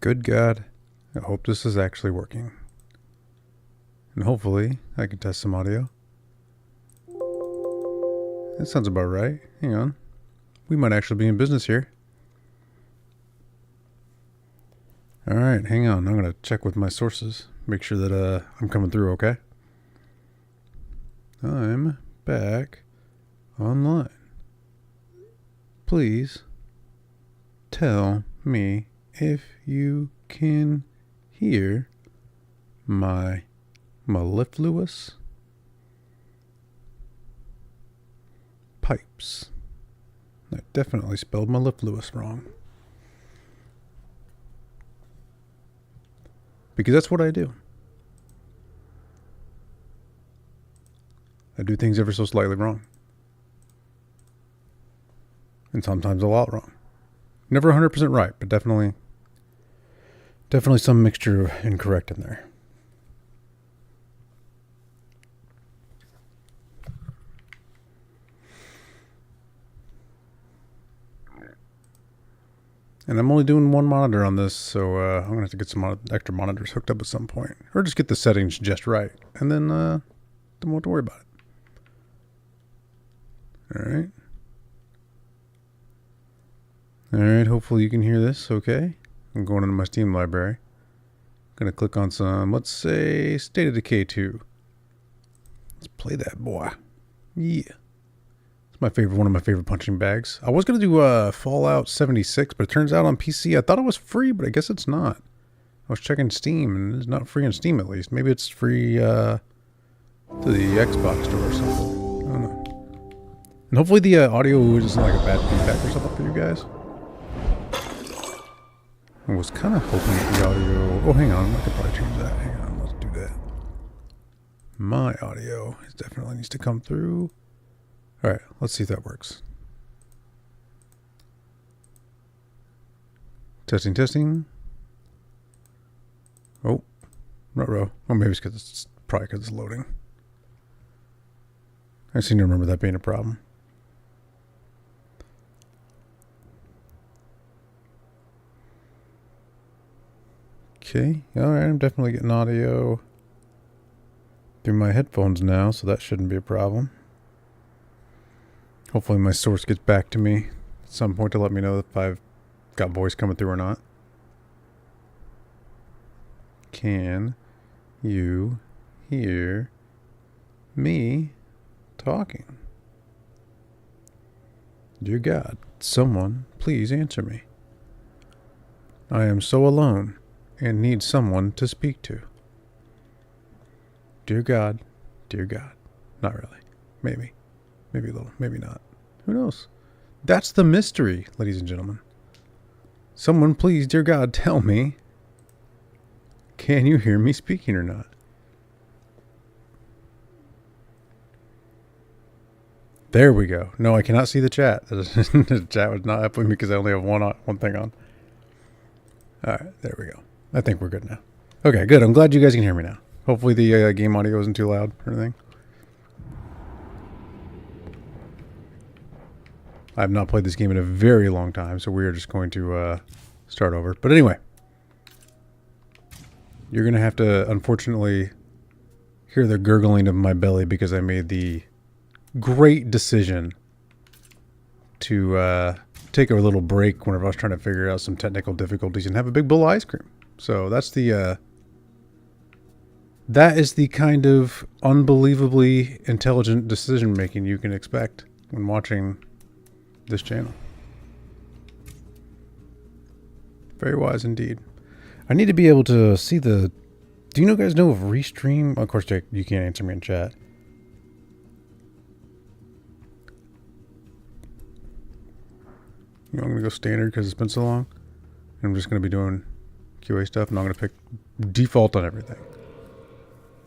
Good God, I hope this is actually working. And hopefully I can test some audio. That sounds about right. Hang on. We might actually be in business here. Alright, hang on. I'm going to check with my sources. Make sure that I'm coming through okay. I'm back online. Please tell me if you can hear my mellifluous pipes. I definitely spelled mellifluous wrong. Because that's what I do. I do things ever so slightly wrong. And sometimes a lot wrong. Never 100% right, but definitely some mixture of incorrect in there. And I'm only doing one monitor on this, so I'm going to have to get some extra monitors hooked up at some point. Or just get the settings just right. And then don't have to worry about it. Alright. Alright, hopefully you can hear this okay. I'm going into my Steam library. I'm going to click on some, let's say, State of Decay 2. Let's play that boy. Yeah. It's my favorite, one of my favorite punching bags. I was going to do Fallout 76, but it turns out on PC, I thought it was free, but I guess it's not. I was checking Steam, and it's not free on Steam at least. Maybe it's free to the Xbox store or something. I don't know. And hopefully the audio isn't like a bad feedback or something for you guys. I was kind of hoping that the audio... Oh, hang on. I could probably change that. Hang on. Let's do that. My audio definitely needs to come through. Alright, let's see if that works. Testing, testing. Oh, ruh-roh. Oh, maybe it's probably because it's loading. I seem to remember that being a problem. Okay, alright, I'm definitely getting audio through my headphones now, so that shouldn't be a problem. Hopefully my source gets back to me at some point to let me know if I've got voice coming through or not. Can you hear me talking? Dear God, someone please answer me. I am so alone and need someone to speak to. Dear God, dear God. Not really. Maybe. Maybe a little. Maybe not. Who knows? That's the mystery, ladies and gentlemen. Someone please, dear God, tell me. Can you hear me speaking or not? There we go. No, I cannot see the chat. The chat was not helping me because I only have one thing on. Alright, there we go. I think we're good now. Okay, good. I'm glad you guys can hear me now. Hopefully the game audio isn't too loud or anything. I have not played this game in a very long time, so we are just going to start over. But anyway, you're going to have to, unfortunately, hear the gurgling of my belly because I made the great decision to take a little break whenever I was trying to figure out some technical difficulties and have a big bowl of ice cream. So that's the... that is the kind of unbelievably intelligent decision making you can expect when watching this channel. Very wise indeed. I need to be able to see the... Do you guys know of Restream? Of course, Jake, you can't answer me in chat. You know, I'm going to go standard because it's been so long. And I'm just going to be doing QA stuff, and I'm going to pick default on everything.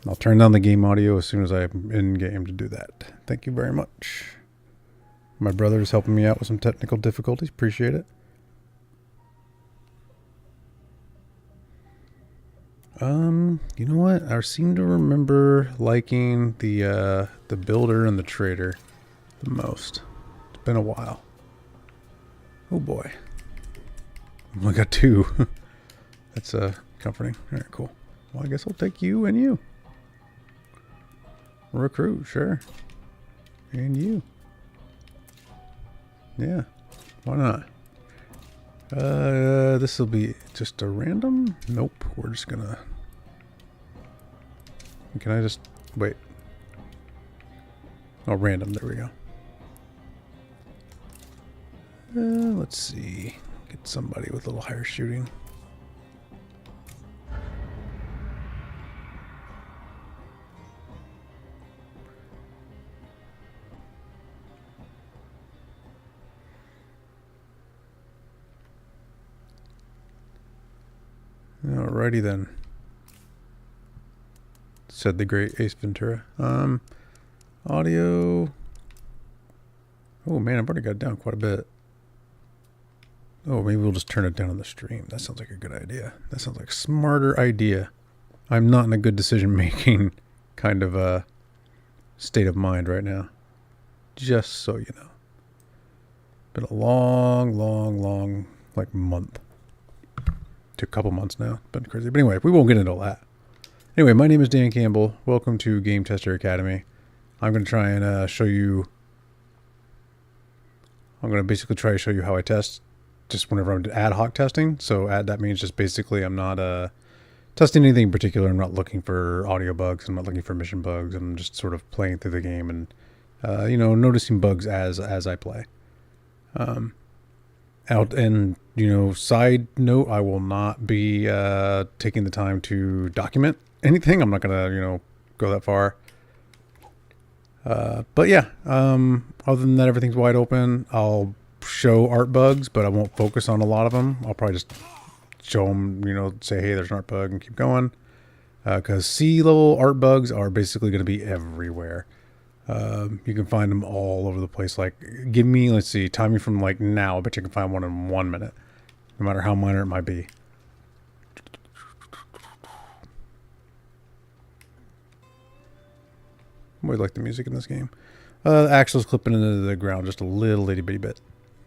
I'll turn down the game audio as soon as I'm in game to do that. Thank you very much. My brother is helping me out with some technical difficulties. Appreciate it. You know what? I seem to remember liking the builder and the trader the most. It's been a while. Oh boy. I only got two. That's comforting. All right, cool. Well, I guess I'll take you and you. Recruit, sure. And you. Yeah, why not? This will be just a random? Nope, we're just gonna... Can I just... Wait. Oh, random, there we go. Let's see. Get somebody with a little higher shooting. Alrighty then, said the great Ace Ventura. Audio. Oh man, I've already got it down quite a bit. Oh, maybe we'll just turn it down on the stream. That sounds like a good idea. That sounds like a smarter idea. I'm not in a good decision-making kind of state of mind right now. Just so you know. Been a long, like month. To a couple months now. Been crazy. But anyway, we won't get into all that. Anyway, my name is Dan Campbell. Welcome to Game Tester Academy. I'm going to try and show you... I'm going to basically try to show you how I test just whenever I'm ad hoc testing. So that means just basically I'm not testing anything in particular. I'm not looking for audio bugs. I'm not looking for mission bugs. I'm just sort of playing through the game and, you know, noticing bugs as I play. Side note, I will not be taking the time to document anything. I'm not gonna, go that far. But yeah, other than that, everything's wide open. I'll show art bugs, but I won't focus on a lot of them. I'll probably just show them, say, hey, there's an art bug and keep going. Because C-level art bugs are basically going to be everywhere. You can find them all over the place. Like, give me, let's see, timing from like now. I bet you can find one in 1 minute, no matter how minor it might be. I really like the music in this game. The axle's clipping into the ground just a little itty bitty bit.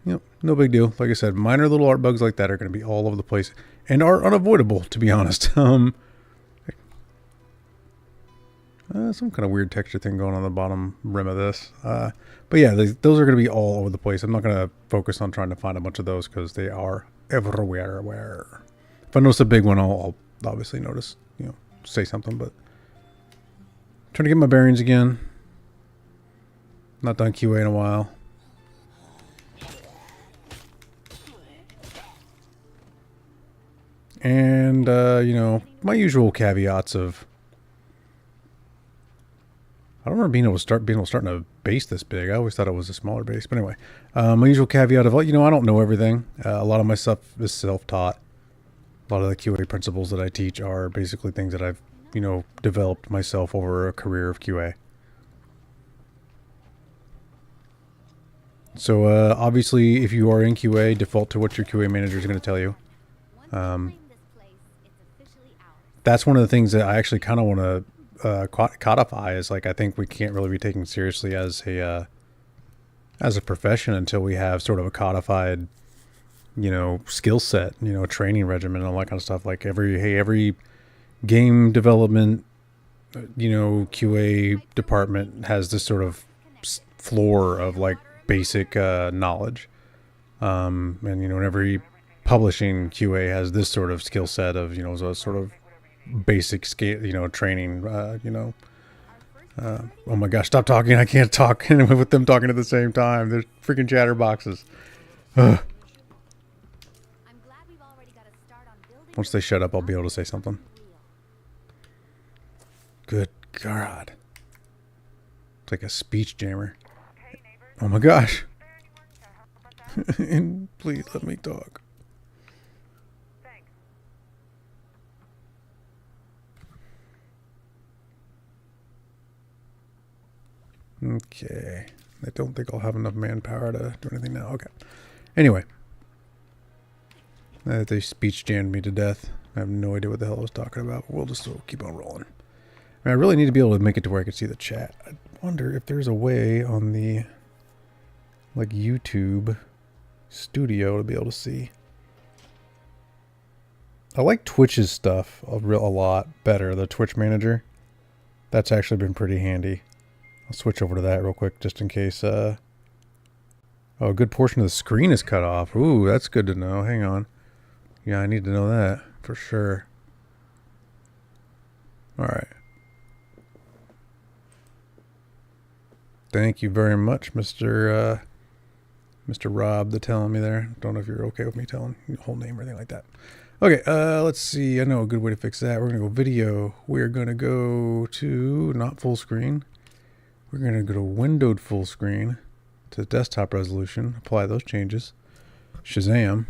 Yep, no big deal. Like I said, minor little art bugs like that are going to be all over the place and are unavoidable, to be honest. Some kind of weird texture thing going on the bottom rim of this. But yeah, those are going to be all over the place. I'm not going to focus on trying to find a bunch of those because they are everywhere. If I notice a big one, I'll obviously notice, say something. But trying to get my bearings again. Not done QA in a while. And, my usual caveats of... I don't remember being able to start in a base this big. I always thought it was a smaller base. But anyway, my usual caveat of, I don't know everything. A lot of my stuff is self-taught. A lot of the QA principles that I teach are basically things that I've, developed myself over a career of QA. So obviously, if you are in QA, default to what your QA manager is going to tell you. That's one of the things that I actually kind of want to codify is like I think we can't really be taken seriously as a profession until we have sort of a codified skill set, training regimen and all that kind of stuff. Like every game development QA department has this sort of floor of like basic knowledge, and every publishing QA has this sort of skill set of a sort of basic scale, training, oh my gosh, stop talking. I can't talk with them talking at the same time. They're freaking chatterboxes. Ugh. Once they shut up, I'll be able to say something. Good God. It's like a speech jammer. Oh my gosh. And please let me talk. Okay. I don't think I'll have enough manpower to do anything now. Okay. Anyway. They speech jammed me to death. I have no idea what the hell I was talking about. We'll just keep on rolling. I really need to be able to make it to where I can see the chat. I wonder if there's a way on the like YouTube studio to be able to see. I like Twitch's stuff a lot better, the Twitch manager. That's actually been pretty handy. I'll switch over to that real quick just in case. Oh, a good portion of the screen is cut off. Ooh, that's good to know. Hang on. Yeah, I need to know that for sure. All right. Thank you very much, Mr. Rob, for telling me there. Don't know if you're okay with me telling your whole name or anything like that. Okay, let's see. I know a good way to fix that. We're going to go video. We're going to go to not full screen. We're going to go to windowed full screen to desktop resolution. Apply those changes. Shazam.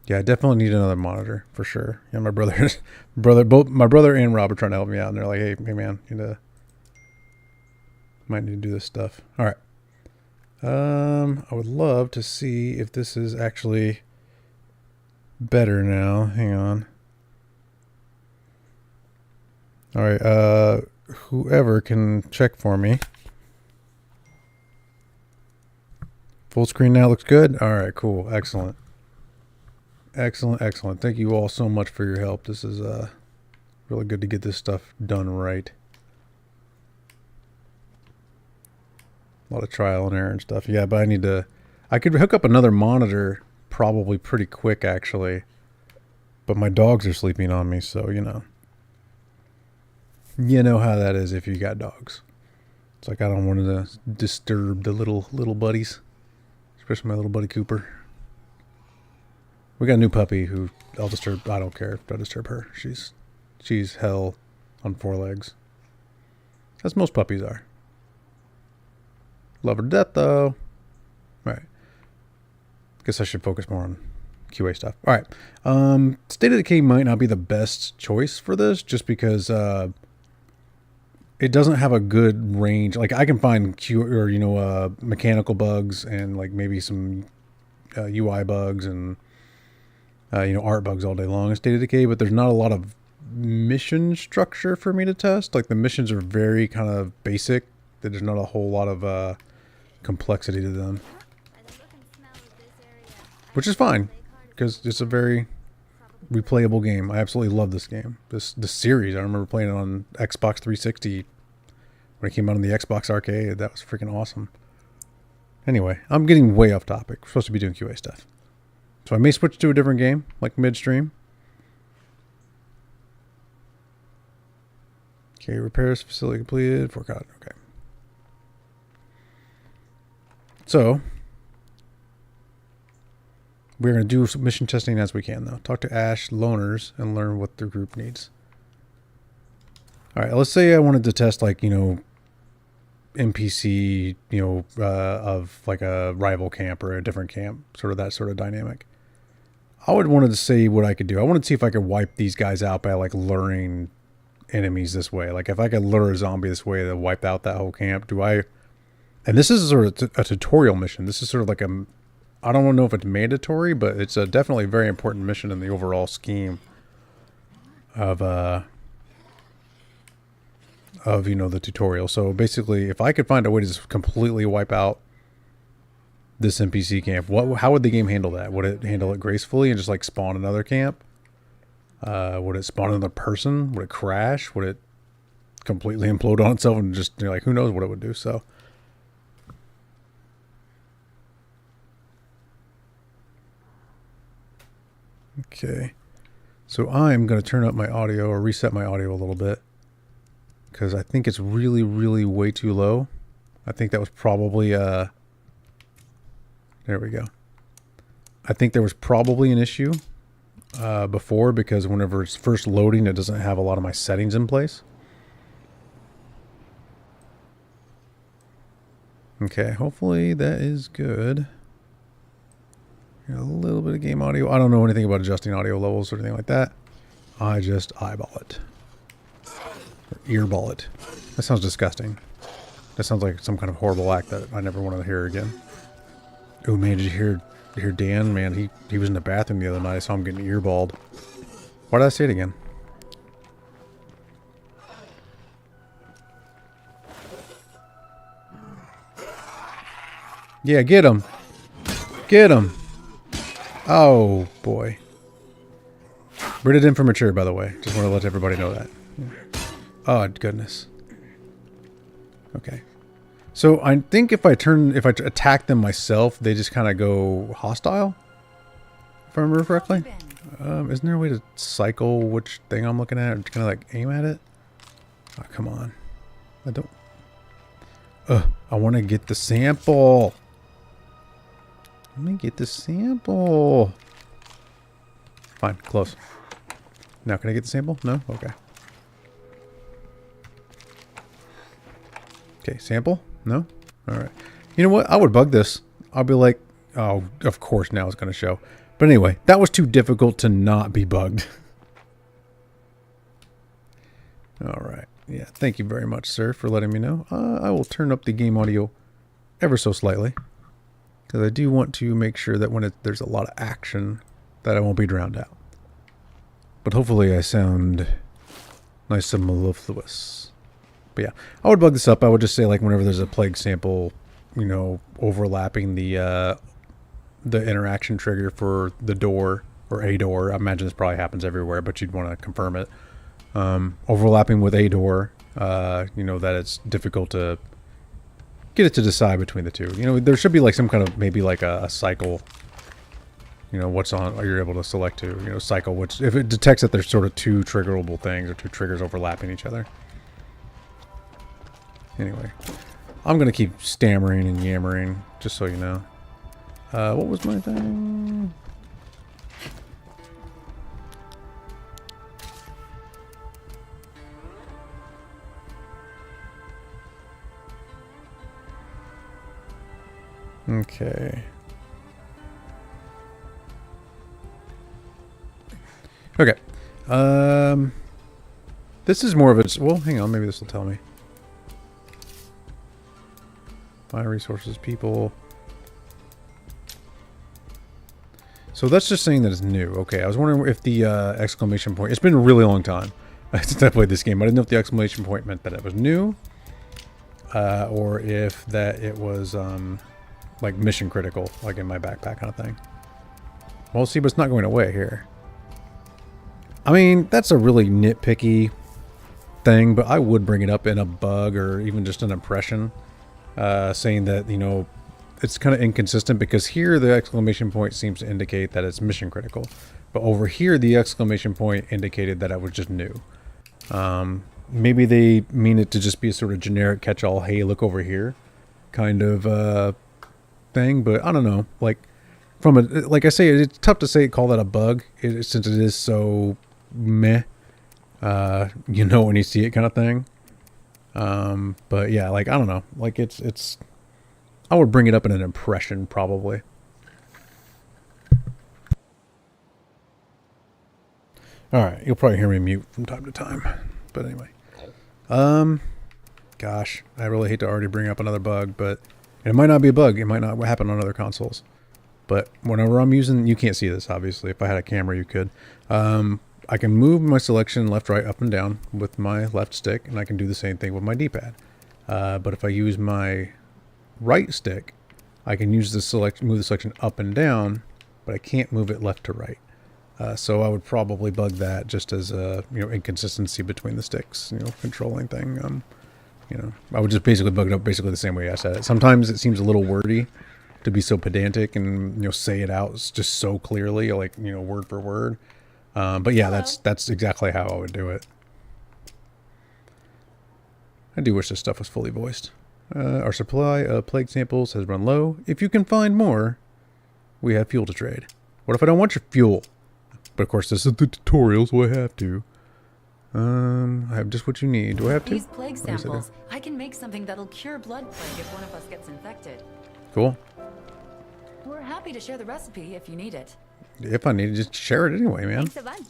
Yeah, I definitely need another monitor for sure. Yeah, my both my brother and Rob are trying to help me out, and they're like, "Hey, man, might need to do this stuff." All right. I would love to see if this is actually better now. Hang on. All right. Whoever can check for me. Full screen now looks good. All right. Cool. Excellent. Excellent. Thank you all so much for your help. This is really good to get this stuff done right. A lot of trial and error and stuff. Yeah, but I could hook up another monitor probably pretty quick actually. But my dogs are sleeping on me, so you know. You know how that is if you got dogs. It's like I don't want to disturb the little buddies. Especially my little buddy Cooper. We got a new puppy who I'll disturb. I don't care if I disturb her. She's hell on 4 legs. As most puppies are. Love her to death though. All right. Guess I should focus more on QA stuff. All right. State of Decay might not be the best choice for this just because it doesn't have a good range. Like I can find mechanical bugs and like maybe some UI bugs and art bugs all day long in State of Decay, but there's not a lot of mission structure for me to test. Like the missions are very kind of basic. There's not a whole lot of complexity to them, which is fine because it's a very replayable game. I absolutely love this game. This series. I remember playing it on Xbox 360 when it came out on the Xbox Arcade. That was freaking awesome. Anyway, I'm getting way off topic. We're supposed to be doing QA stuff. So I may switch to a different game, like midstream. Okay, repairs facility completed. Forgot. Okay. So we're going to do some mission testing as we can, though. Talk to Ash loners and learn what their group needs. All right, let's say I wanted to test, like, NPC, of like a rival camp or a different camp, sort of that sort of dynamic. I would wanted to see what I could do. I wanted to see if I could wipe these guys out by like luring enemies this way. Like if I could lure a zombie this way to wipe out that whole camp, and this is sort of a tutorial mission. This is sort of like I don't know if it's mandatory, but it's a definitely very important mission in the overall scheme of the tutorial. So basically, if I could find a way to just completely wipe out this NPC camp, how would the game handle that? Would it handle it gracefully and just like spawn another camp? Would it spawn another person? Would it crash? Would it completely implode on itself and just who knows what it would do? So okay, so I'm going to turn up my audio or reset my audio a little bit because I think it's really, really way too low. I think that was probably there we go. I think there was probably an issue before because whenever it's first loading, it doesn't have a lot of my settings in place. Okay, hopefully that is good. A little bit of game audio. I don't know anything about adjusting audio levels or anything like that. I just eyeball it. Or earball it. That sounds disgusting. That sounds like some kind of horrible act that I never want to hear again. Oh man, did you hear Dan? Man, he was in the bathroom the other night. I saw him getting earballed. Why did I say it again? Yeah, get him. Get him. Oh, boy. Rated in for mature, by the way. Just want to let everybody know that. Oh, goodness. Okay. So I think if I attack them myself, they just kind of go hostile. If I remember correctly. Isn't there a way to cycle which thing I'm looking at? Or kind of like aim at it? Oh, come on. I don't... I want to get the sample. Let me get the sample. Fine, close. Now can I get the sample? No? Okay. Okay, sample? No? Alright. You know what? I would bug this. I'll be like, oh, of course now it's going to show. But anyway, that was too difficult to not be bugged. Alright. Yeah, thank you very much, sir, for letting me know. I will turn up the game audio ever so slightly. Because I do want to make sure that when there's a lot of action, that I won't be drowned out. But hopefully I sound nice and mellifluous. But yeah, I would bug this up. I would just say, like, whenever there's a plague sample, you know, overlapping the interaction trigger for the door, or a door. I imagine this probably happens everywhere, but you'd want to confirm it. Overlapping with a door, you know, that it's difficult to get it to decide between the two. You know, there should be like some kind of, maybe like a cycle, you know, what's on, or you're able to select to, you know, cycle, which, if it detects that there's sort of two triggerable things, or two triggers overlapping each other. Anyway, I'm going to keep stammering and yammering, just so you know. What was my thing? Okay. Okay. This is more of a... Well, hang on. Maybe this will tell me. Find resources, people. So that's just saying that it's new. Okay, I was wondering if the exclamation point... It's been a really long time since I played this game. I didn't know if the exclamation point meant that it was new. Or if that it was... like mission critical, like in my backpack kind of thing. Well, see, but it's not going away here. I mean, that's a really nitpicky thing, but I would bring it up in a bug or even just an impression, saying that, you know, it's kind of inconsistent, because here the exclamation point seems to indicate that it's mission critical, but over here the exclamation point indicated that it was just new. Maybe they mean it to just be a sort of generic catch-all, hey, look over here kind of thing, but I don't know. Like, from a, like I say, it's tough to say, call that a bug, since it is so meh, you know, when you see it kind of thing. But yeah, like, I don't know, like it's I would bring it up in an impression probably. All right, you'll probably hear me mute from time to time, but anyway, gosh, I really hate to already bring up another bug, but it might not be a bug. It might not happen on other consoles. But whenever I'm using... You can't see this, obviously. If I had a camera, you could. I can move my selection left, right, up and down with my left stick. And I can do the same thing with my D-pad. But if I use my right stick, I can use the move the selection up and down. But I can't move it left to right. So I would probably bug that, just as a, you know, inconsistency between the sticks. You know, controlling thing. You know, I would just basically bug it up basically the same way I said it. Sometimes it seems a little wordy to be so pedantic and, you know, say it out just so clearly, like, you know, word for word. But yeah, that's exactly how I would do it. I do wish this stuff was fully voiced. Our supply of plague samples has run low. If you can find more, we have fuel to trade. What if I don't want your fuel? But of course, this is the tutorial, so I have to. I have just what you need. Do I have to? These plague samples, I can make something that'll cure blood plague if one of us gets infected. Cool. We're happy to share the recipe if you need it. If I need it, just share it anyway, man. Thanks a bunch.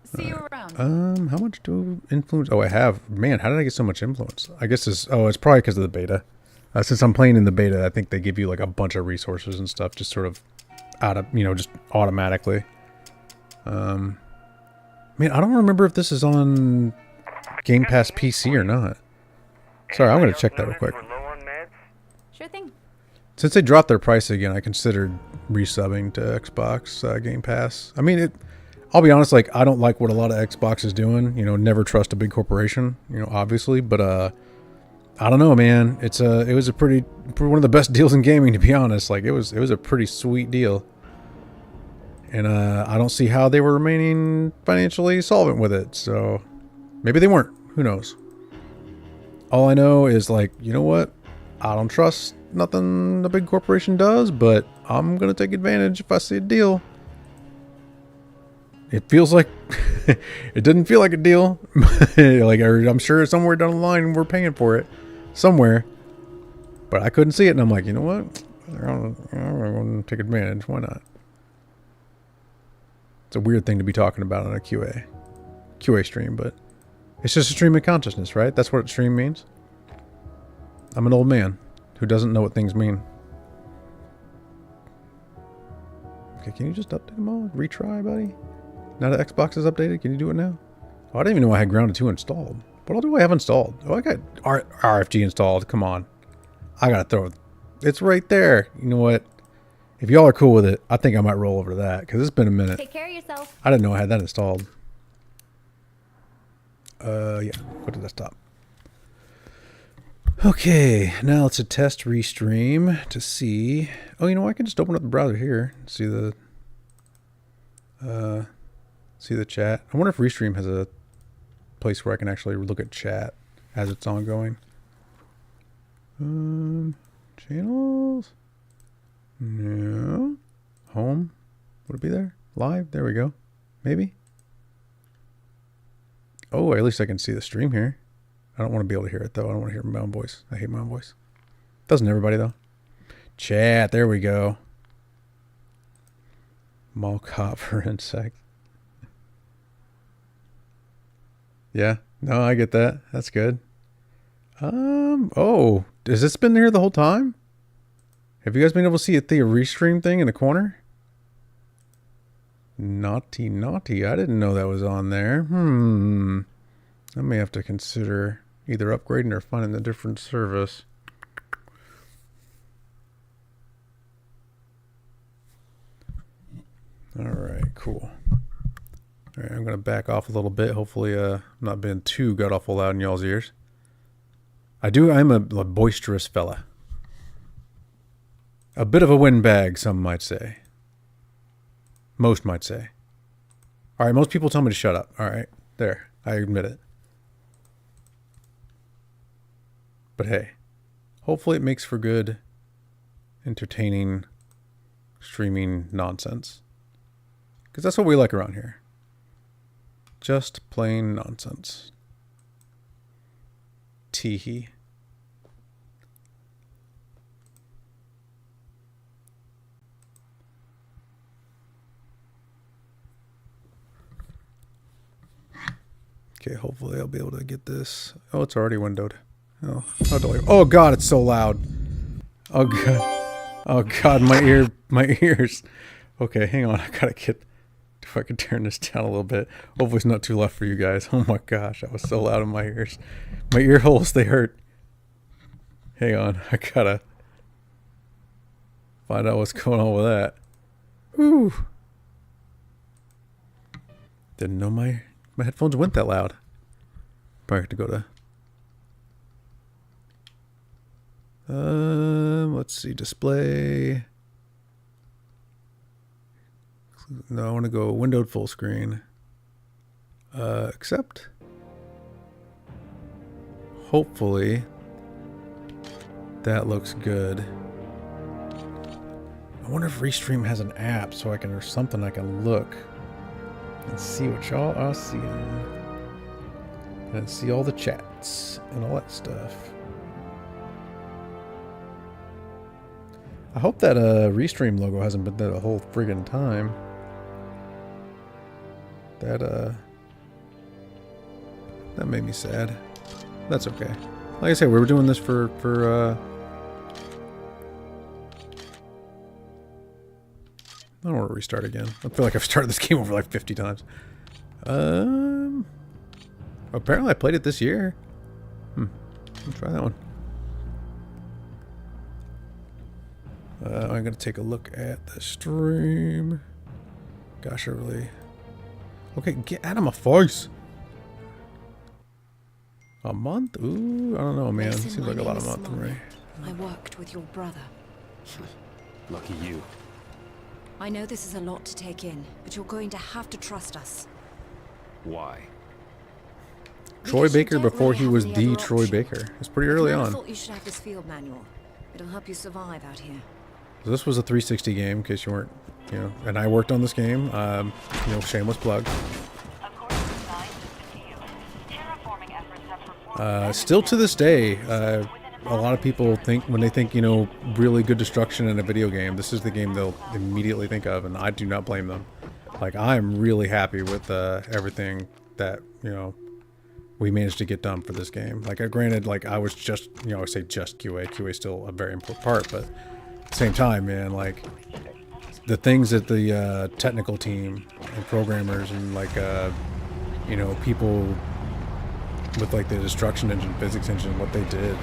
See you around. How much do influence? Oh, I have. Man, how did I get so much influence? I guess it's... Oh, it's probably because of the beta. Since I'm playing in the beta, I think they give you like a bunch of resources and stuff, just sort of out of, you know, just automatically. Man, I don't remember if this is on Game Pass PC or not. Sorry, I'm going to check that real quick. Sure thing. Since they dropped their price again, I considered resubbing to Xbox Game Pass. I mean, I'll be honest, like, I don't like what a lot of Xbox is doing. You know, never trust a big corporation, you know, obviously. But I don't know, man. It was a pretty one of the best deals in gaming, to be honest. Like, it was a pretty sweet deal. And I don't see how they were remaining financially solvent with it. So maybe they weren't. Who knows? All I know is, like, you know what? I don't trust nothing the big corporation does, but I'm going to take advantage if I see a deal. It feels like... it didn't feel like a deal. Like, I'm sure somewhere down the line we're paying for it. Somewhere. But I couldn't see it, and I'm like, you know what? I'm going to take advantage. Why not? It's a weird thing to be talking about on a QA stream, but it's just a stream of consciousness, right? That's what stream means. I'm an old man who doesn't know what things mean. Okay, can you just update them all? Retry, buddy? Now that Xbox is updated, can you do it now? Oh, I didn't even know I had Grounded 2 installed. What all do I have installed? Oh, I got RFG installed. Come on. I gotta throw it. It's right there. You know what? If y'all are cool with it, I think I might roll over to that, because it's been a minute. Take care of yourself. I didn't know I had that installed. Yeah. Go to desktop. Okay, now let's test restream to see. Oh, you know, I can just open up the browser here and see the chat. I wonder if restream has a place where I can actually look at chat as it's ongoing. Channels? No. Home? Would it be there? Live? There we go. Maybe. Oh, at least I can see the stream here. I don't want to be able to hear it, though. I don't want to hear my own voice. I hate my own voice. Doesn't everybody, though? Chat. There we go. Mall cop for insect. Yeah. No, I get that. That's good. Oh. Has this been here the whole time? Have you guys been able to see the restream thing in the corner? Naughty, naughty. I didn't know that was on there. I may have to consider either upgrading or finding a different service. Alright, cool. Alright, I'm going to back off a little bit. Hopefully I'm not being too god-awful loud in y'all's ears. I'm a boisterous fella. A bit of a windbag, some might say. Most might say. Alright, most people tell me to shut up. Alright, there. I admit it. But hey, hopefully it makes for good, entertaining, streaming nonsense. Because that's what we like around here. Just plain nonsense. Teehee. Okay, hopefully I'll be able to get this. Oh, it's already windowed. Oh, oh God, it's so loud. Oh God. Oh God, my ears. Okay, hang on. I gotta get. If I could turn this down a little bit. Hopefully it's not too loud for you guys. Oh my gosh, that was so loud in my ears. My ear holes, they hurt. Hang on, I gotta find out what's going on with that. Whew. Didn't know my headphones went that loud. Probably have to go to let's see, display. No, I want to go windowed full screen. Accept. Hopefully that looks good. I wonder if Restream has an app so I can, or something I can look and see what y'all are seeing. And see all the chats and all that stuff. I hope that Restream logo hasn't been there the whole friggin' time. That made me sad. That's okay. Like I said, we were doing this for I don't want to restart again. I feel like I've started this game over like 50 times. Apparently I played it this year. Let's try that one. I'm gonna take a look at the stream. Gosh, I really... Okay, get out of my face! A month? Ooh, I don't know, man. Mason, Seems like a lot of month to me. I worked with your brother. Lucky you. I know this is a lot to take in, but you're going to have to trust us. Why? Troy Because you Baker don't before really he have was any the other Troy option. Baker. It's pretty early I on. thought you should have this field manual. It'll help you survive out here. So this was a 360 game, in case you weren't, you know. And I worked on this game. You know, shameless plug. Still to this day, a lot of people think when they think, you know, really good destruction in a video game, this is the game they'll immediately think of, and I do not blame them. Like, I'm really happy with everything that, you know, we managed to get done for this game. Like, granted, like, I was just, you know, I say just QA. QA is still a very important part, but at the same time, man, like, the things that the technical team and programmers and, like, you know, people with, like, the destruction engine, physics engine, what they did,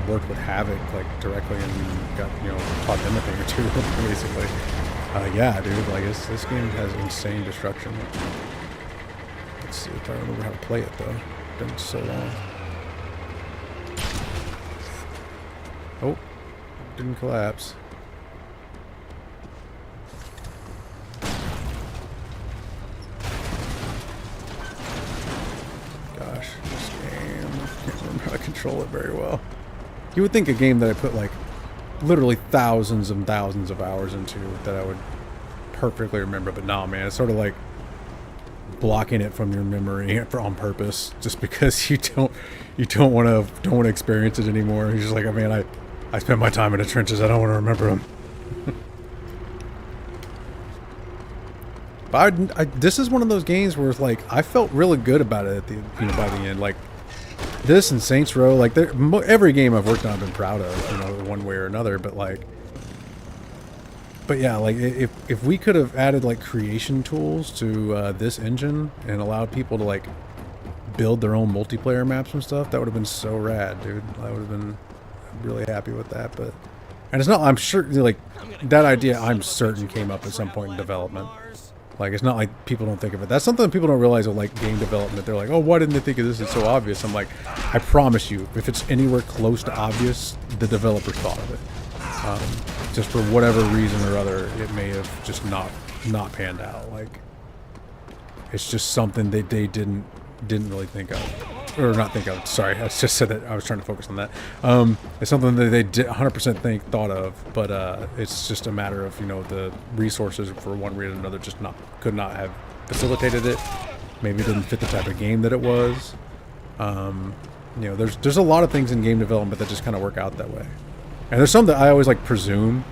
worked with Havoc, like, directly, and got, you know, taught them a thing or two, basically. Yeah, dude, like, this game has insane destruction. Let's see if I remember how to play it, though. Been so long. Oh, didn't collapse. Gosh, this game, I can't remember how to control it very well. You would think a game that I put like literally thousands and thousands of hours into that I would perfectly remember, but no, man, it's sort of like blocking it from your memory on purpose, just because you don't want to experience it anymore. You're just like, oh man, I spent my time in the trenches. I don't want to remember them. But this is one of those games where it's like I felt really good about it at the by the end. Like this and Saints Row, like every game I've worked on, I've been proud of, you know, one way or another. But yeah, like if we could have added like creation tools to this engine and allowed people to like build their own multiplayer maps and stuff, that would have been so rad, dude. I would have been really happy with that. But and it's not, I'm sure, like that idea, I'm certain came up at some point in development. Like, it's not like people don't think of it. That's something that people don't realize with, like, game development. They're like, oh, why didn't they think of this? It's so obvious. I'm like, I promise you, if it's anywhere close to obvious, the developers thought of it. Just for whatever reason or other, it may have just not panned out. Like, it's just something that they didn't really think of. Or not think of, sorry, I just said that, I was trying to focus on that. It's something that they did 100% thought of, but it's just a matter of, you know, the resources for one reason or another just could not have facilitated it. Maybe it didn't fit the type of game that it was. You know, there's a lot of things in game development that just kind of work out that way. And there's some that I always like presume.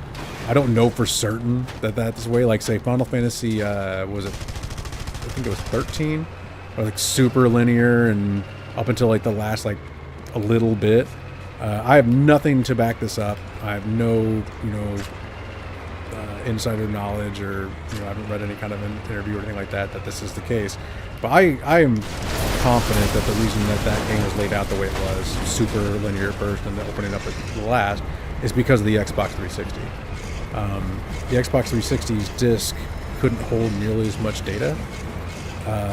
I don't know for certain that that's the way. Like, say, Final Fantasy, was it, I think it was 13? Or like super linear and up until like the last like a little bit. I have nothing to back this up. I have no, you know, insider knowledge, or, you know, I haven't read any kind of an interview or anything like that this is the case. But I am confident that the reason that game was laid out the way it was, super linear first and then opening up at the last, is because of the Xbox 360. The Xbox 360's disc couldn't hold nearly as much data.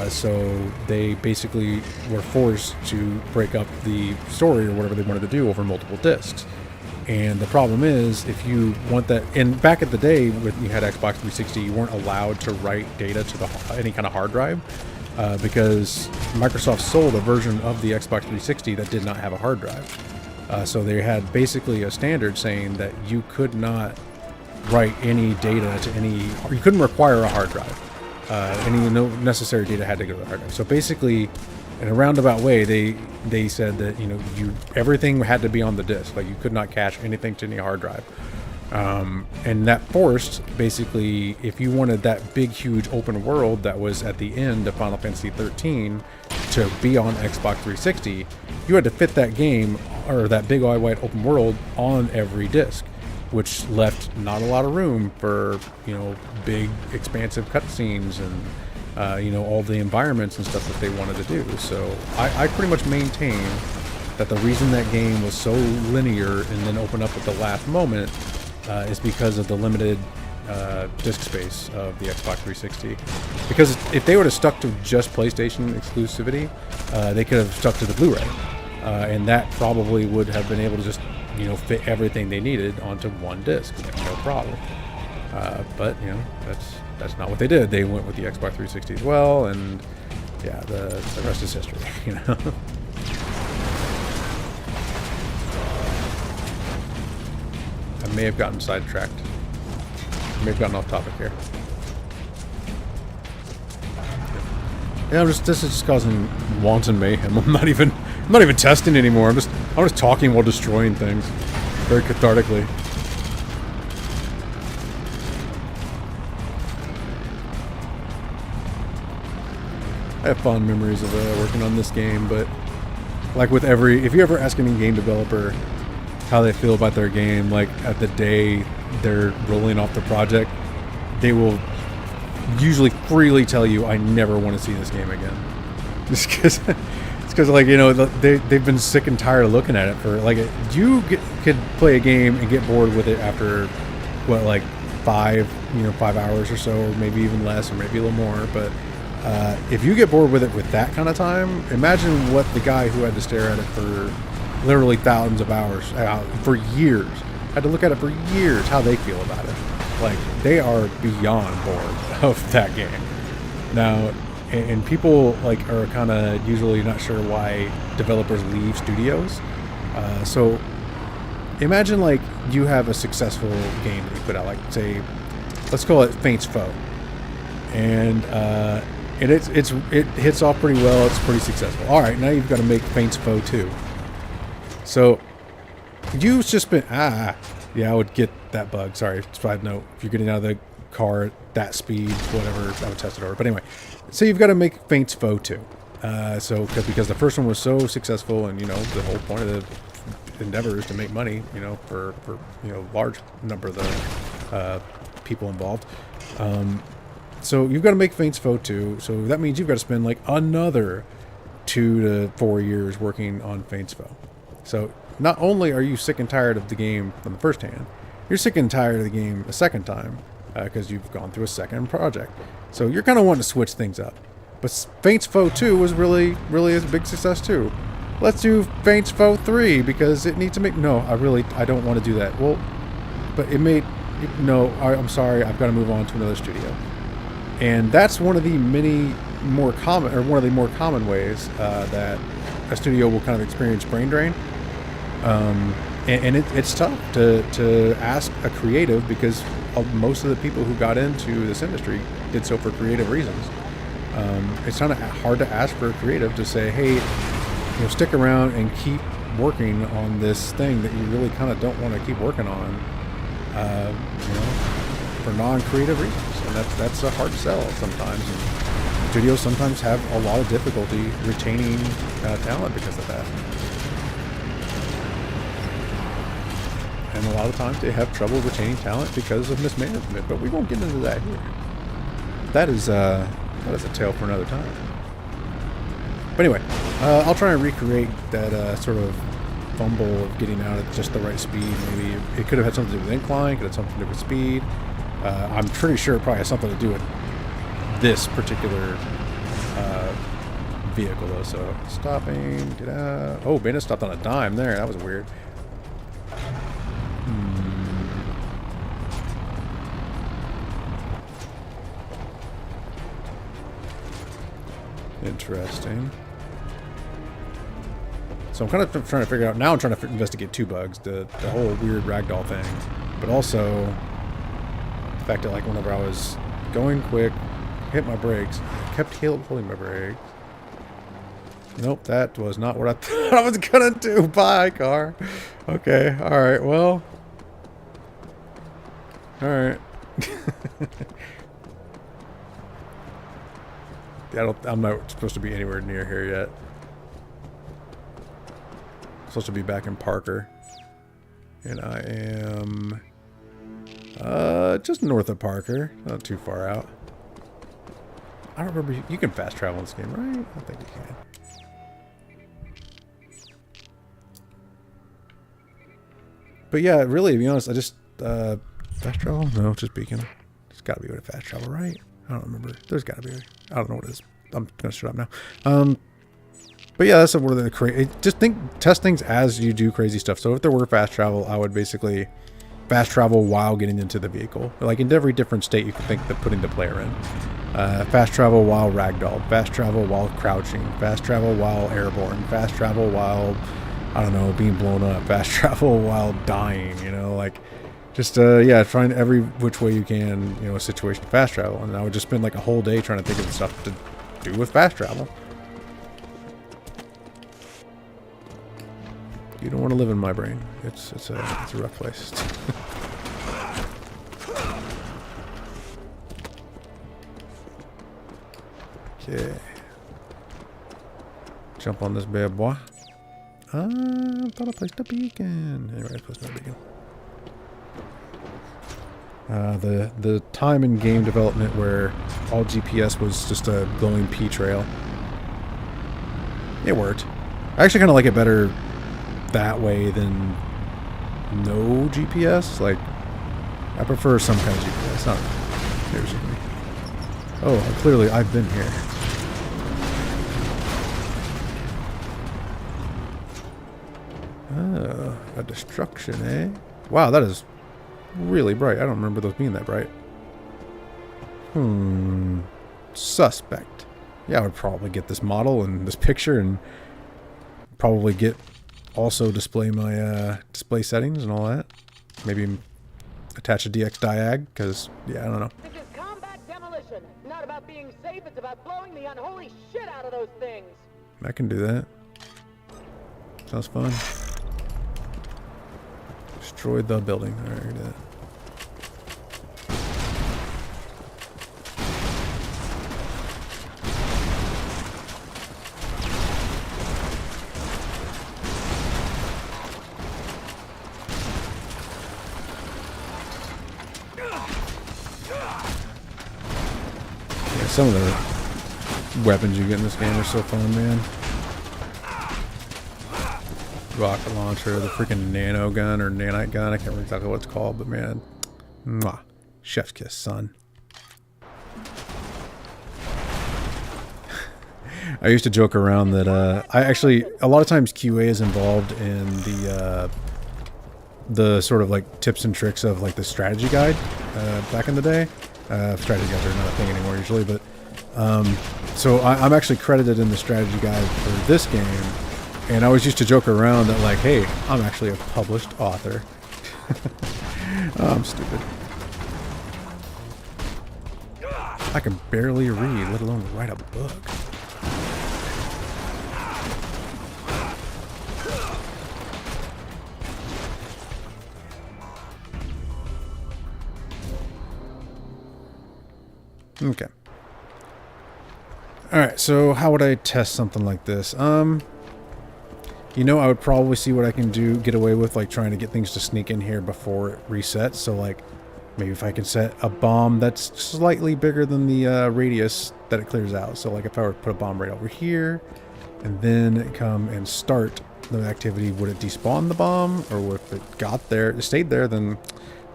So they basically were forced to break up the story or whatever they wanted to do over multiple discs. And the problem is, if you want that, and back at the day when you had Xbox 360, you weren't allowed to write data to any kind of hard drive, because Microsoft sold a version of the Xbox 360 that did not have a hard drive. So they had basically a standard saying that you could not write any data to you couldn't require a hard drive. No necessary data had to go to the hard drive. So basically, in a roundabout way, they said that, you know, everything had to be on the disk. Like, you could not cache anything to any hard drive. And that forced, basically, if you wanted that big, huge open world that was at the end of Final Fantasy 13 to be on Xbox 360, you had to fit that game, or that big, wide open world, on every disk, which left not a lot of room for, you know, big, expansive cutscenes and, you know, all the environments and stuff that they wanted to do. So I pretty much maintain that the reason that game was so linear and then opened up at the last moment is because of the limited disk space of the Xbox 360. Because if they would have stuck to just PlayStation exclusivity, they could have stuck to the Blu-ray, and that probably would have been able to just fit everything they needed onto one disc, no problem. But that's not what they did. They went with the Xbox 360 as well, and yeah, the rest is history. I may have gotten sidetracked. I may have gotten off topic here. Yeah, this is just causing wanton mayhem. I'm not even testing anymore. I'm just talking while destroying things, very cathartically. I have fond memories of working on this game, but like with if you ever ask any game developer how they feel about their game, like at the day they're rolling off the project, they will usually freely tell you, I never want to see this game again. Just because like, they've been sick and tired of looking at it for, like, could play a game and get bored with it after, what, like 5 hours or so, or maybe even less, or maybe a little more, but if you get bored with it with that kind of time, imagine what the guy who had to stare at it for literally thousands of hours, for years, had to look at it for years, how they feel about it. Like, they are beyond bored of that game. Now, and people like are kind of usually not sure why developers leave studios. So imagine like you have a successful game that you put out, like say, let's call it Faint's Foe, and it hits off pretty well. It's pretty successful. All right, now you've got to make Faint's Foe 2. So you've just been yeah, I would get that bug. Sorry, side note. If you're getting out of the car at that speed, whatever, I would test it over. But anyway, so you've got to make Faint's Foe 2. Because the first one was so successful, and the whole point of the endeavor is to make money, for large number of the people involved. So you've got to make Faint's Foe 2. So that means you've got to spend like another 2 to 4 years working on Faint's Foe. So not only are you sick and tired of the game from the first hand, you're sick and tired of the game a second time because you've gone through a second project. So you're kind of wanting to switch things up. But Faint's Foe 2 was really a big success too. Let's do Faint's Foe 3 because it needs to make... No, I don't want to do that. Well, but it made... No, I'm sorry, I've got to move on to another studio. And that's one of the more common ways that a studio will kind of experience brain drain. And it's tough to ask a creative, because most of the people who got into this industry did so for creative reasons. It's kind of hard to ask for a creative to say, hey, stick around and keep working on this thing that you really kind of don't want to keep working on, for non-creative reasons. And that's a hard sell sometimes. And studios sometimes have a lot of difficulty retaining talent because of that. And a lot of times they have trouble retaining talent because of mismanagement, but we won't get into that here. That is a tale for another time. But anyway, I'll try and recreate that sort of fumble of getting out at just the right speed. Maybe it could have had something to do with incline, could have something to do with speed. I'm pretty sure it probably has something to do with this particular vehicle, though. So stopping, get out. Oh, Beta stopped on a dime there. That was weird. Interesting. So I'm kind of trying to figure out, now I'm trying to investigate 2 bugs, the whole weird ragdoll thing, but also the fact that, like, whenever I was going quick, hit my brakes, kept holding my brakes. Nope, that was not what I thought I was gonna do. Bye, car. Okay, alright, well. Alright. I'm not supposed to be anywhere near here yet. I'm supposed to be back in Parker. And I am just north of Parker. Not too far out. I don't remember. You can fast travel in this game, right? I think you can. But yeah, really, to be honest, fast travel? No, just beacon. There's got to be a way to fast travel, right? I don't remember. There's got to be a way. I don't know what it is. I'm going to shut up now. But yeah, that's one of the crazy. Just test things as you do crazy stuff. So if there were fast travel, I would basically fast travel while getting into the vehicle. Like in every different state you can think that putting the player in. Fast travel while ragdolled. Fast travel while crouching. Fast travel while airborne. Fast travel while, I don't know, being blown up. Fast travel while dying, you know, like just, yeah, trying every which way you can, you know, a situation to fast travel. And I would just spend like a whole day trying to think of the stuff to do with fast travel. You don't want to live in my brain. It's a rough place. Okay. Jump on this bad boy. I thought I placed a beacon. Anyway, I placed no beacon. The time in game development where all GPS was just a glowing P trail. It worked. I actually kind of like it better that way than no GPS. Like, I prefer some kind of GPS. Not here's me. Oh, clearly I've been here. Oh, a destruction, eh? Wow, that is really bright. I don't remember those being that bright. Suspect. Yeah, I would probably get this model and this picture and probably get also display my display settings and all that. Maybe attach a DX diag because, yeah, I don't know. This is combat demolition. Not about being safe, it's about blowing the unholy shit out of those things. I can do that. Sounds fun. Destroy the building. Alright, do that. Yeah, some of the weapons you get in this game are so fun, man. Rocket launcher, the freaking nano gun or nanite gun. I can't remember exactly what it's called, but man, mwah, chef's kiss, son. I used to joke around that I actually a lot of times QA is involved in the sort of like tips and tricks of like the strategy guide back in the day. Strategy guides are not a thing anymore usually, but so I'm actually credited in the strategy guide for this game. And I always used to joke around that, like, hey, I'm actually a published author. Oh, I'm stupid. I can barely read, let alone write a book. Okay. Alright, so how would I test something like this? You know, I would probably see what I can get away with, like trying to get things to sneak in here before it resets. So like, maybe if I can set a bomb that's slightly bigger than the radius that it clears out. So like if I were to put a bomb right over here, and then come and start the activity, would it despawn the bomb? Or if it got there, it stayed there, then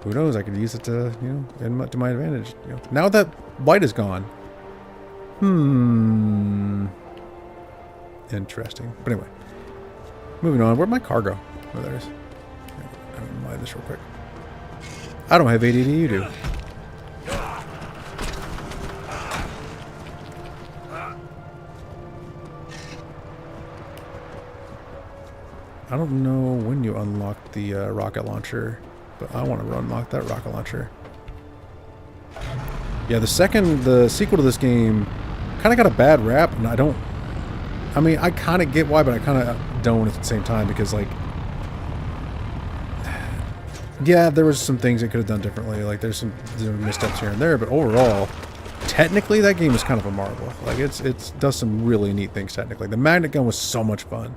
who knows, I could use it to, you know, to my advantage. You know, now that light is gone. Interesting. But anyway. Moving on, where'd my car go? Oh, there it is. I'm gonna mind this real quick. I don't have ADD, you do. I don't know when you unlock the rocket launcher, but I want to unlock that rocket launcher. Yeah, the sequel to this game kind of got a bad rap, and I mean, I kind of get why, but I kind of don't at the same time, because, like, yeah, there was some things it could have done differently. Like, there's some missteps here and there, but overall, technically, that game is kind of a marvel. Like, it does some really neat things technically. The magnet gun was so much fun.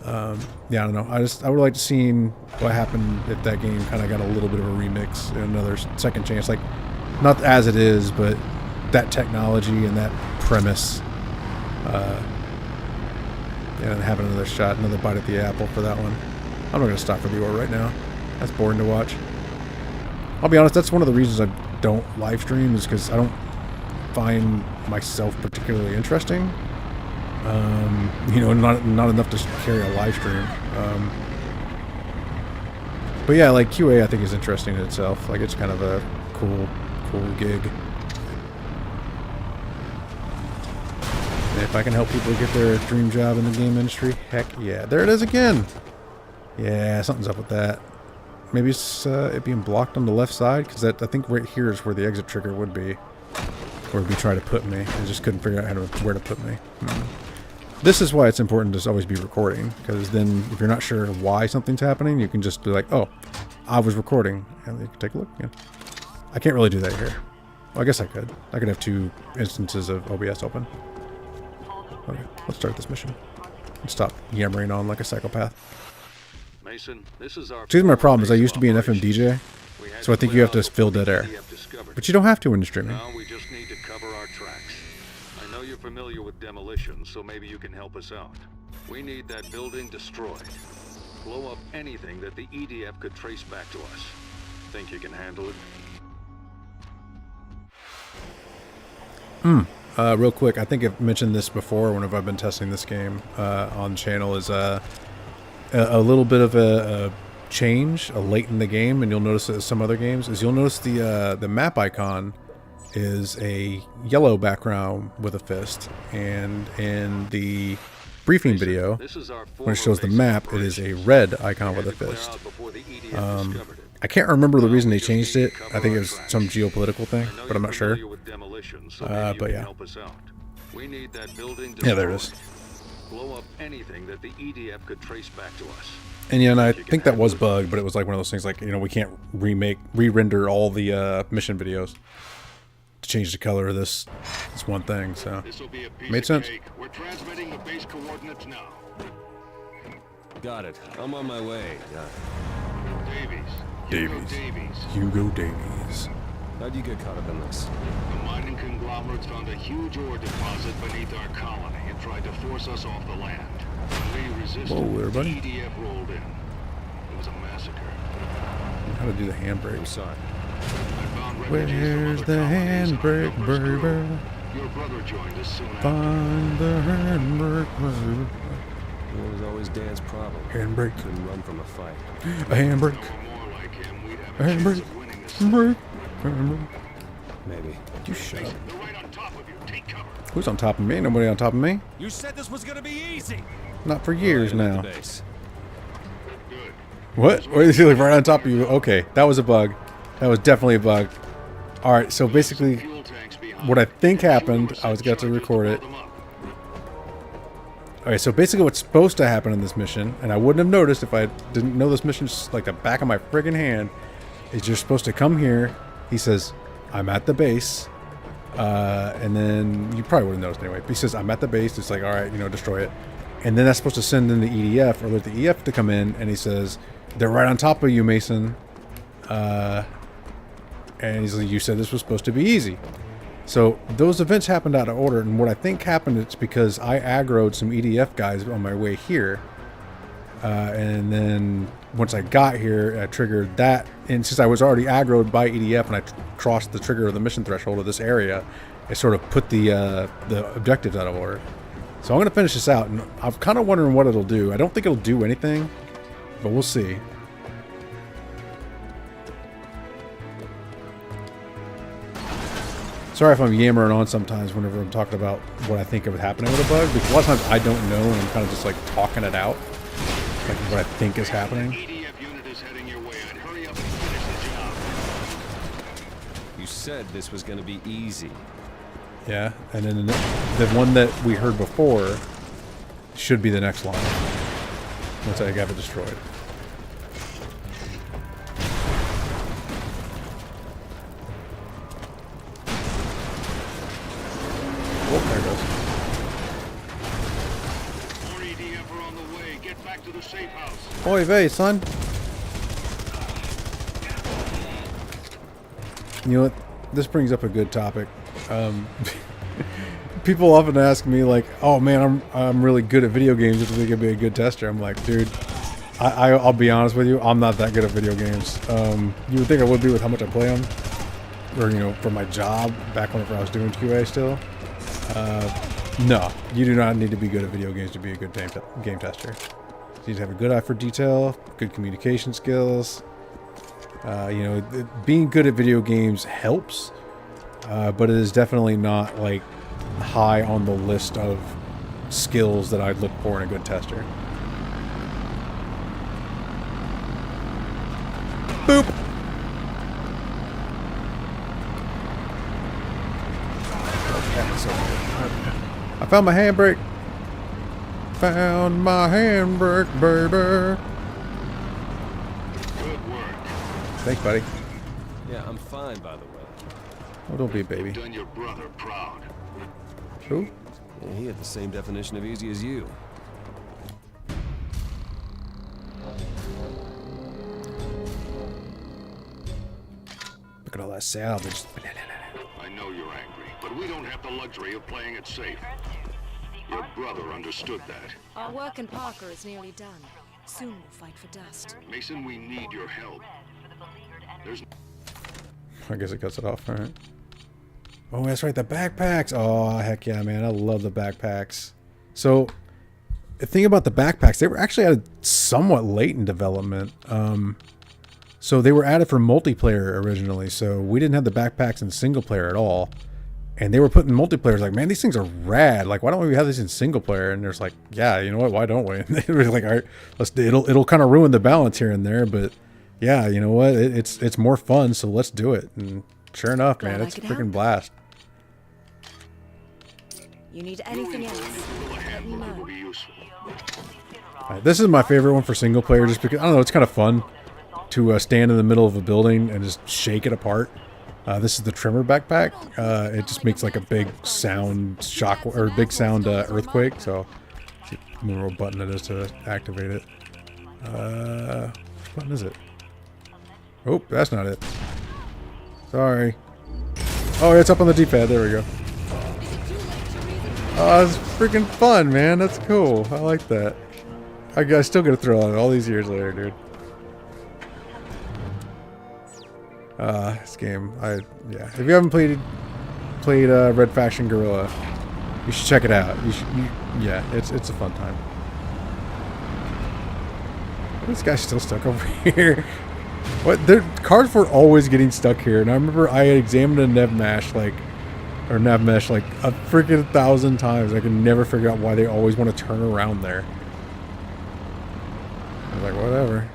Yeah, I don't know. I would like to see what happened if that game kind of got a little bit of a remix and another second chance. Like, not as it is, but that technology and that premise. And have another shot, another bite at the apple for that one. I'm not going to stop for the ore right now. That's boring to watch. I'll be honest, that's one of the reasons I don't live stream, is because I don't find myself particularly interesting. You know, not enough to carry a live stream. But yeah, like QA I think is interesting in itself. Like it's kind of a cool gig. And if I can help people get their dream job in the game industry, heck yeah. There it is again! Yeah, something's up with that. Maybe it's it being blocked on the left side, because I think right here is where the exit trigger would be. Where it'd be trying to put me. I just couldn't figure out where to put me. This is why it's important to always be recording, because then if you're not sure why something's happening, you can just be like, oh, I was recording, and you can take a look. Yeah. I can't really do that here. Well, I guess I could. I could have 2 instances of OBS open. Okay, let's start this mission. And stop yammering on like a psychopath. Mason, this is our See, my problem is I used to be an FM DJ, so I think you have to fill dead air. But you don't have to when you're streaming. Now we just need to cover our tracks. I know you're familiar with demolition, so maybe you can help us out. We need that building destroyed. Blow up anything that the EDF could trace back to us. Think you can handle it? Real quick, I think I've mentioned this before whenever I've been testing this game on the channel, is a little bit of a change late in the game, and you'll notice it in some other games, is you'll notice the map icon is a yellow background with a fist, and in the briefing video, when it shows the map, it is a red icon with a fist. I can't remember the reason they changed it. I think it was some geopolitical thing, but I'm not sure. But yeah. Yeah, there it is. Blow up anything that the EDF could trace back to us. And yeah, and I think that was bugged, but it was like one of those things like, you know, we can't re-render all the mission videos to change the color of this one thing, so made sense. We're transmitting the base coordinates now. Got it. I'm on my way. Hugo Davies. How'd you get caught up in this? The mining conglomerates found a huge ore deposit beneath our colony and tried to force us off the land. When we resisted, Whoa, everybody. the EDF rolled in. It was a massacre. How to do the handbrake. I'm sorry. I found refugees Where's from the other colonies on handbrake, Miller's crew. baby? Your brother joined us soon after. Find the handbrake, baby. It was always Dan's problem. Handbrake. Couldn't run from a fight. A handbrake. If we were more like him, we'd have A a chance handbrake. of winning this. Handbrake. Handbrake. Maybe. You shut up. They're right on top of you. Take cover. Who's on top of me? Nobody on top of me. You said this was gonna be easy. Not for years Right at now. the base. Good. What? Where is he like right on top of you? Okay, that was a bug. That was definitely a bug. All right, so basically, Fuel tanks behind. what I think You were happened, I sent was got to charges record blow it. them up. All right, so basically, what's supposed to happen in this mission, and I wouldn't have noticed if I didn't know this mission just like the back of my friggin' hand, is you're supposed to come here. He says, "I'm at the base," and then you probably would have noticed anyway. But he says, "I'm at the base." It's like, all right, you know, destroy it, and then that's supposed to send in the EDF or let the EF to come in, and he says, "They're right on top of you, Mason." And he's like, "You said this was supposed to be easy." So those events happened out of order, and what I think happened is because I aggroed some EDF guys on my way here, and then once I got here, I triggered that, and since I was already aggroed by EDF and I crossed the trigger of the mission threshold of this area, it sort of put the objectives out of order. So I'm going to finish this out, and I'm kind of wondering what it'll do. I don't think it'll do anything, but we'll see. Sorry if I'm yammering on sometimes whenever I'm talking about what I think of happening with a bug, because a lot of times I don't know and I'm kind of just like talking it out, like what I think is happening. EDF unit is heading your way. I'd hurry up and finish the job. You said this was gonna be easy. Yeah, and then the one that we heard before should be the next line once I have it destroyed. Oh, there it goes. More EDF are on the way. Get back to the safe house. Oy vey, son. You know what? This brings up a good topic. People often ask me like, "Oh man, I'm really good at video games. Do you think I'd be a good tester?" I'm like, dude, I'll be honest with you, I'm not that good at video games. You would think I would be with how much I play them, or you know, for my job back whenever I was doing QA still. No, you do not need to be good at video games to be a good game tester. You need to have a good eye for detail, good communication skills. You know, being good at video games helps, but it is definitely not like high on the list of skills that I'd look for in a good tester. Boop! I found my handbrake. Found my handbrake, baby. Good work. Thanks, buddy. Yeah, I'm fine, by the way. Oh, don't be a baby. Done your brother proud. Who? Yeah, he had the same definition of easy as you. Look at all that salvage. I know you're angry, but we don't have the luxury of playing it safe. Your brother understood that. Our work in Parker is nearly done. Soon we'll fight for dust. Mason, we need your help. There's I guess it cuts it off, alright. Oh, that's right, the backpacks. Oh, heck yeah, man. I love the backpacks. So, the thing about the backpacks, they were actually added somewhat late in development. So they were added for multiplayer originally. So we didn't have the backpacks in single player at all. And they were put in multiplayer. Like, man, these things are rad. Like, why don't we have these in single player? And there's like, yeah, you know what? Why don't we? And they were like, all right, it'll kind of ruin the balance here and there, but yeah, you know what? It's more fun, so let's do it. And sure enough, man, it's a freaking blast. You need anything else? Let me know. be useful. Alright, this is my favorite one for single player, just because I don't know, it's kind of fun to stand in the middle of a building and just shake it apart. This is the trimmer backpack. It just makes like a big sound shock or big sound earthquake. So, see what little button it is to activate it. Which button is it? Oh, that's not it. Sorry. Oh, it's up on the D-pad. There we go. Oh, it's freaking fun, man. That's cool. I like that. I still get a thrill out of it all these years later, dude. This game, yeah. If you haven't played Red Faction Guerrilla, you should check it out. Yeah, it's a fun time. This guy's still stuck over here. What? Their cars were always getting stuck here, and I remember I had examined a nav mesh like a freaking 1,000 times. I could never figure out why they always want to turn around there. I was like, whatever.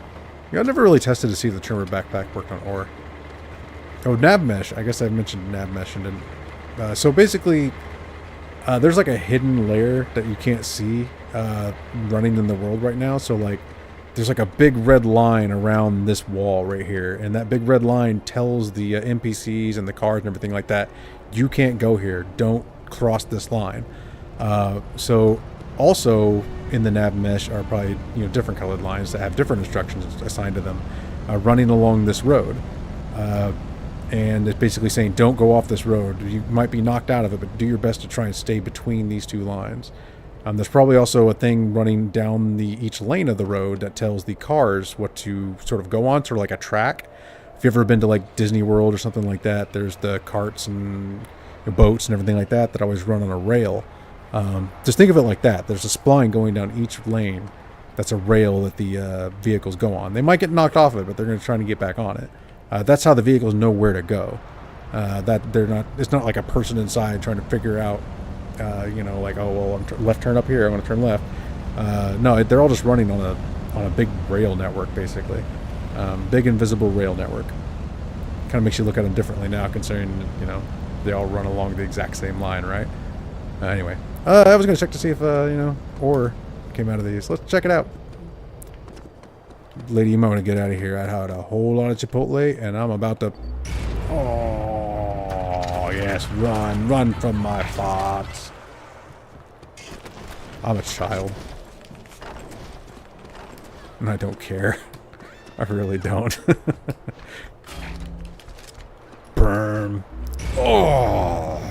Yeah, I never really tested to see if the trimmer backpack worked on ore. Oh, nav mesh. I guess I mentioned nav mesh and didn't. So basically, there's like a hidden layer that you can't see running in the world right now. So like, there's like a big red line around this wall right here, and that big red line tells the NPCs and the cars and everything like that, you can't go here. Don't cross this line. So also in the nav mesh are probably different colored lines that have different instructions assigned to them, running along this road. And it's basically saying, don't go off this road. You might be knocked out of it, but do your best to try and stay between these two lines. There's probably also a thing running down each lane of the road that tells the cars what to sort of go on, sort of like a track. If you've ever been to like Disney World or something like that, there's the carts and boats and everything like that always run on a rail. Just think of it like that. There's a spline going down each lane. That's a rail that the vehicles go on. They might get knocked off of it, but they're going to try to get back on it. That's how the vehicles know where to go. It's not like a person inside trying to figure out, like, oh, well, I'm left turn up here, I'm going to turn left. No, they're all just running on a big rail network, basically. Big invisible rail network. Kind of makes you look at them differently now, considering, they all run along the exact same line, right? Anyway, I was going to check to see if, ore came out of these. Let's check it out. Lady, you might want to get out of here. I had a whole lot of Chipotle, and I'm about to... Oh, yes, run from my thoughts. I'm a child. And I don't care. I really don't. Burn. Oh.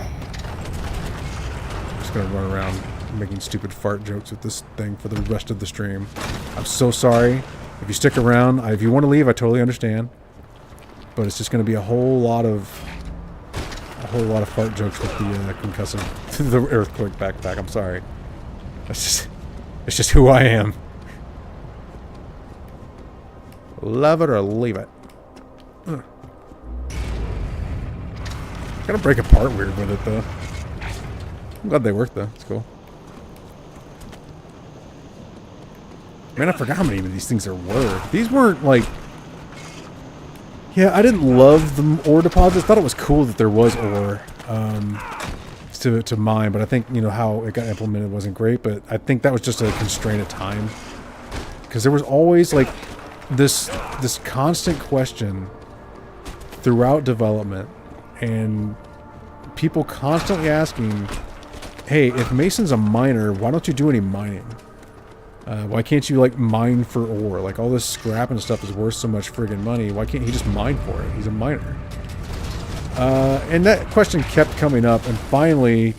I'm just going to run around making stupid fart jokes with this thing for the rest of the stream. I'm so sorry. If you stick around, if you want to leave, I totally understand. But it's just going to be a whole lot of fart jokes with the concussive, the earthquake backpack. I'm sorry. It's just who I am. Love it or leave it. Gotta break apart weird with it though. I'm glad they worked though. It's cool. Man, I forgot how many of these things there were. These weren't like... Yeah, I didn't love the ore deposits. Thought it was cool that there was ore to mine, but I think, you know, how it got implemented wasn't great, but I think that was just a constraint of time. Because there was always, like, this constant question throughout development, and people constantly asking, hey, if Mason's a miner, why don't you do any mining? Why can't you, like, mine for ore? Like, all this scrap and stuff is worth so much friggin' money. Why can't he just mine for it? He's a miner. And that question kept coming up, and finally,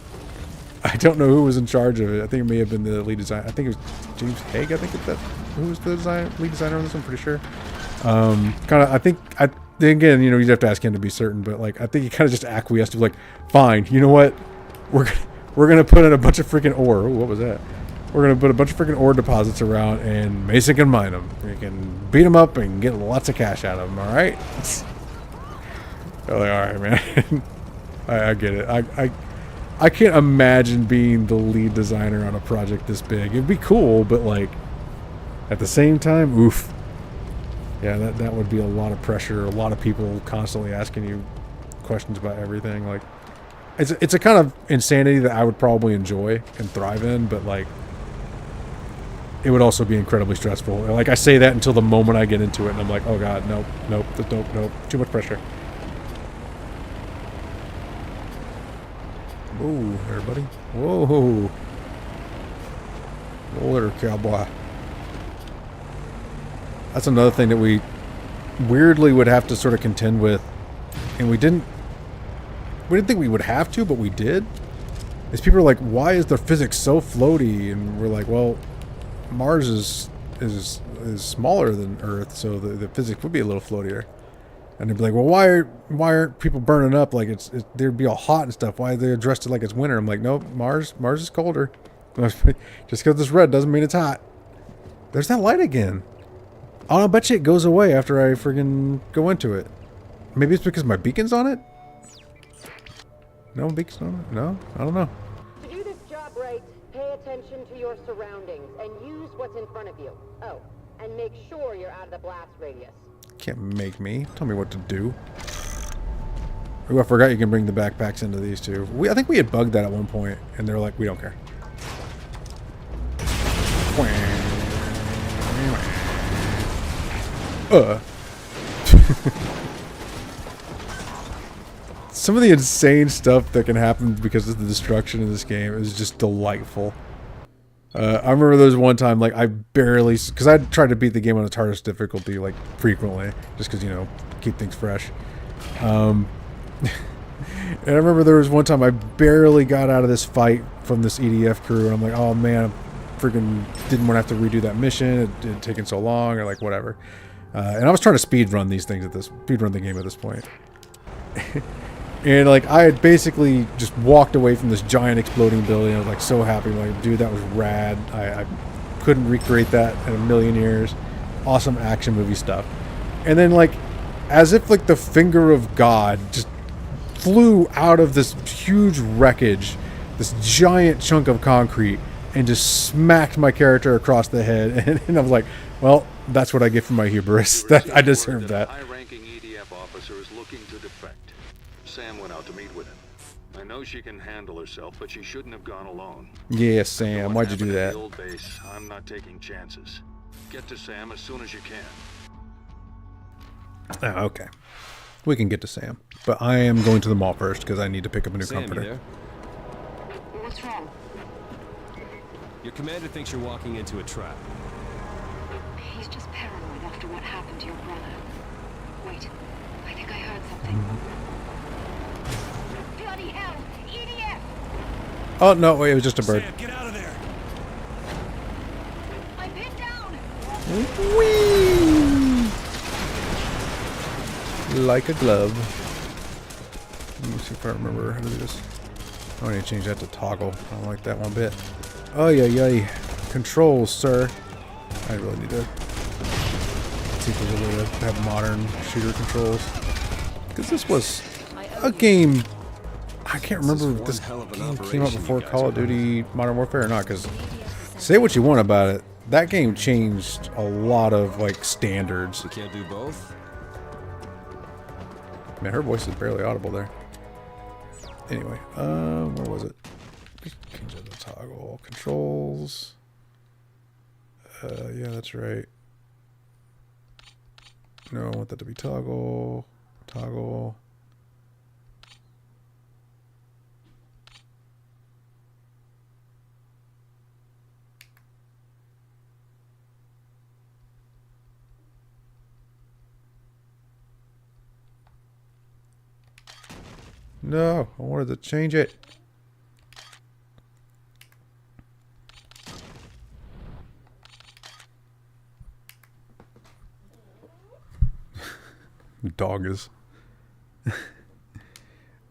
I don't know who was in charge of it. I think it may have been the lead designer. I think it was James Haig, I think that's who was the lead designer on this, I'm pretty sure. Again, you know, you'd have to ask him to be certain, but, like, I think he kind of just acquiesced to, like, fine, you know what? We're going to put in a bunch of freaking ore. Ooh, what was that? We're going to put a bunch of freaking ore deposits around, and Mason can mine them. You can beat them up and get lots of cash out of them, all right? They're like, all right, man. I get it. I can't imagine being the lead designer on a project this big. It'd be cool, but, like, at the same time, oof. Yeah, that would be a lot of pressure. A lot of people constantly asking you questions about everything. Like, it's a kind of insanity that I would probably enjoy and thrive in, but, like, it would also be incredibly stressful. Like, I say that until the moment I get into it, and I'm like, oh god, nope, too much pressure. Whoa, everybody. Whoa. Whoa there, cowboy. That's another thing that we weirdly would have to sort of contend with, and we didn't think we would have to, but we did. Is people are like, why is the physics so floaty? And we're like, well, Mars is smaller than Earth, so the physics would be a little floatier. And they'd be like, well, why aren't people burning up? Like they'd be all hot and stuff. Why are they dressed like it's winter? I'm like, nope, Mars is colder. Just because it's red doesn't mean it's hot. There's that light again. Oh, I bet you it goes away after I friggin' go into it. Maybe it's because my beacon's on it? No beacon's on it? No? I don't know. To do this job right, pay attention to your surroundings and use what's in front of you. Oh, and make sure you're out of the blast radius. Can't make me. Tell me what to do. Ooh, I forgot you can bring the backpacks into these too. I think we had bugged that at one point, and they're like, we don't care. Some of the insane stuff that can happen because of the destruction in this game is just delightful. I remember there was one time, like, I barely... Because I tried to beat the game on its hardest difficulty, like, frequently. Just because, you know, keep things fresh. And I remember there was one time I barely got out of this fight from this EDF crew. And I'm like, oh, man, I freaking didn't want to have to redo that mission. It had taken so long, or, like, whatever. And I was trying to speedrun these things speedrun the game at this point. And, like, I had basically just walked away from this giant exploding building. I was, like, so happy. Like, dude, that was rad. I couldn't recreate that in a million years. Awesome action movie stuff. And then, like, as if, like, the finger of God just flew out of this huge wreckage, this giant chunk of concrete, and just smacked my character across the head. And I was like, well, that's what I get for my hubris. I deserve that. High-ranking EDF officer is looking to defect. Sam went out to meet with him. I know she can handle herself, but she shouldn't have gone alone. Yeah, Sam, why'd you do that? At the old base, I'm not taking chances. Get to Sam as soon as you can. Oh, okay. We can get to Sam. But I am going to the mall first because I need to pick up a new Sam, comforter. you there? What's wrong? Your commander thinks you're walking into a trap. He's just paranoid after what happened to your brother. Wait, I think I heard something. Bloody hell! EDF! Oh, no, wait, it was just a bird. Sam, get out of there! I'm pinned down! Whee! like a glove. Let me see if I remember how to do this. I need to change that to toggle. I don't like that one bit. Oh yeah, yeah. Controls, sir. I really need to see if there's a way to have modern shooter controls. Because this was a game. I can't remember if this game came out before Call of Duty Modern Warfare or not. Because say what you want about it, that game changed a lot of like standards. You can't do both? Man, her voice is barely audible there. Anyway, where was it? Just change it to toggle controls. Yeah, that's right. No, I want that to be toggle. Toggle. No, I wanted to change it. Dog is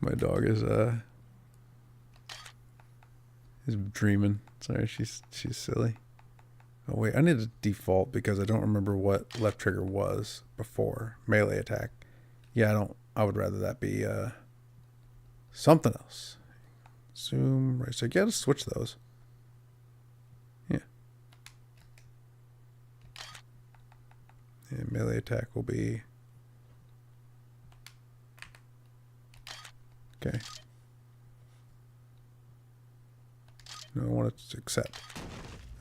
my dog is dreaming. Sorry, she's silly. Oh wait, I need to default because I don't remember what left trigger was before. Melee attack. Yeah, I would rather that be something else. Zoom, right, so you gotta switch those. Yeah. And melee attack will be okay. No, I want it to accept.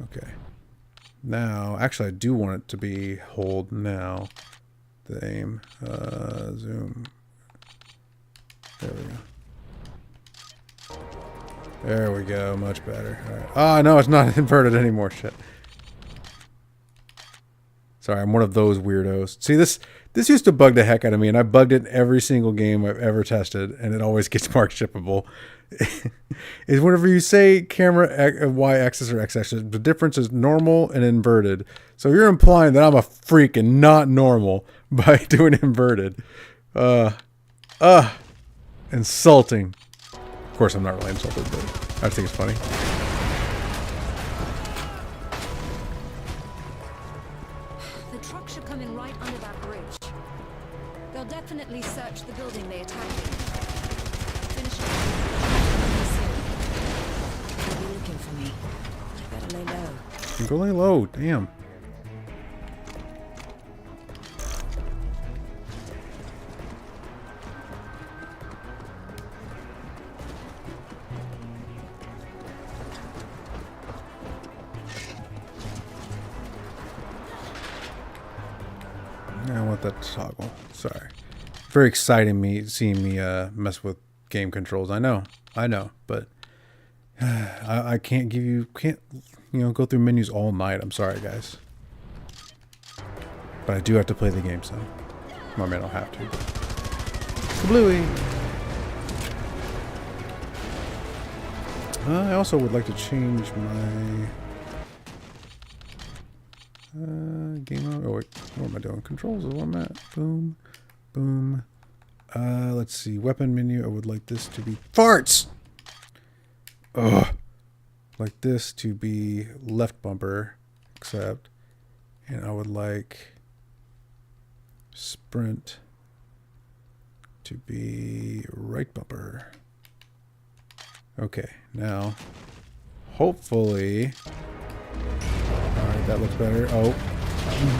Okay. Now, actually, I do want it to be hold now. The aim. Zoom. There we go. There we go. Much better. All right. Ah, no, it's not inverted anymore. Shit. Sorry, I'm one of those weirdos. See, this used to bug the heck out of me, and I bugged it in every single game I've ever tested, and it always gets marked shippable. Is whenever you say camera y-axis or x-axis, the difference is normal and inverted. So you're implying that I'm a freak and not normal by doing inverted. Insulting. Of course, I'm not really insulted, but I think it's funny. The truck should come in right under that bridge. They'll definitely search the building they attacked in. Finish it. They'll be looking for me. I better lay low. Go lay low. Damn. I want that to toggle. Sorry. Very exciting seeing me mess with game controls. I know, but I can't go through menus all night. I'm sorry, guys. But I do have to play the game, so I mean, I don't have to. Bluey. I also would like to change my game mode. Oh wait, what am I doing? Controls is what I'm at. Boom, boom. Let's see. Weapon menu. I would like this to be farts. Ugh. Like this to be left bumper, except, and I would like sprint to be right bumper. Okay, now hopefully. Alright, that looks better. Oh.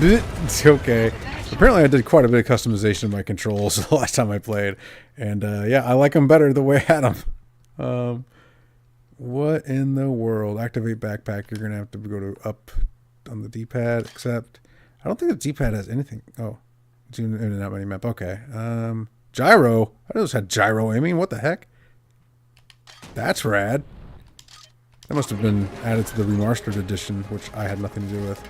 It's okay. Apparently I did quite a bit of customization of my controls the last time I played. And yeah, I like them better the way I had them. What in the world? Activate backpack. You're going to have to go to up on the D-pad, except I don't think the D-pad has anything. Oh, it's in and out many map. Okay. Gyro. I just had gyro aiming. What the heck? That's rad. That must have been added to the remastered edition, which I had nothing to do with.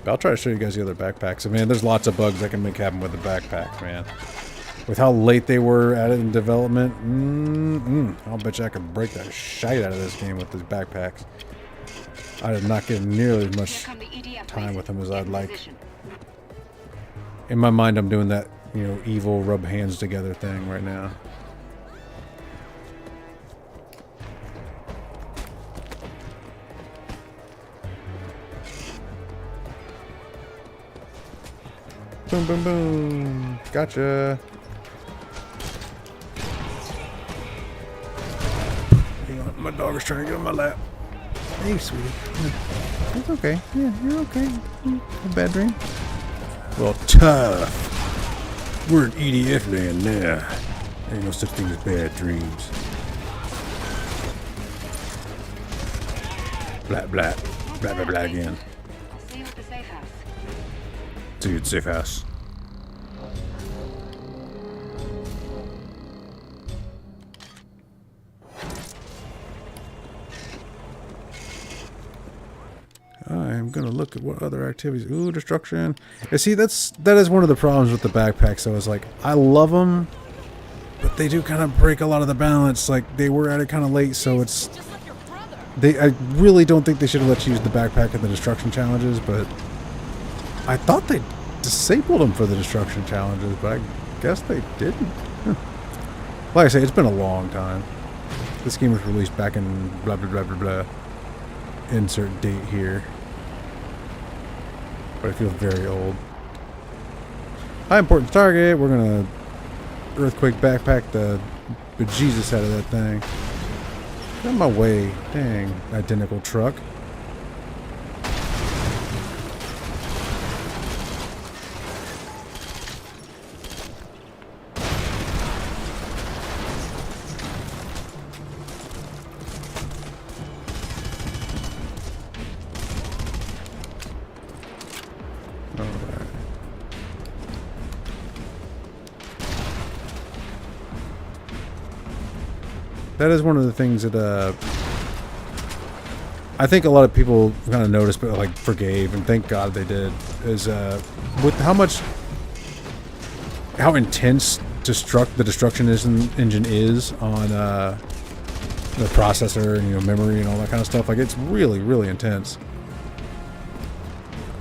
I'll try to show you guys the other backpacks. I mean, there's lots of bugs that can make happen with the backpack, man. With how late they were at it in development, I'll bet you I could break the shite out of this game with these backpacks. I did not get nearly as much time with them as I'd like. In my mind, I'm doing that, you know, evil rub hands together thing right now. Boom, boom, boom. Gotcha. Hang on, my dog is trying to get on my lap. Hey, sweetie. It's okay. Yeah, you're okay. A bad dream? Well, tough. We're in EDF land now. Ain't no such thing as bad dreams. Blah, blah. Blah, blah, blah again. I'll see you at the safe house. See you at the safe house. I'm gonna look at what other activities. Ooh, destruction. Yeah, see, that is one of the problems with the backpacks. So I was like, I love them, but they do kind of break a lot of the balance. Like they were at it kind of late, so it's. I really don't think they should have let you use the backpack in the destruction challenges, but I thought they disabled them for the destruction challenges, but I guess they didn't. Like I say, it's been a long time. This game was released back in blah blah blah blah blah. Insert date here. But I feel very old. High importance target. We're gonna earthquake backpack the bejesus out of that thing. Get out of my way. Dang, identical truck. That is one of the things that I think a lot of people kind of noticed, but like forgave, and thank God they did. Is with how intense the destruction engine is on the processor and, you know, memory and all that kind of stuff. Like it's really, really intense.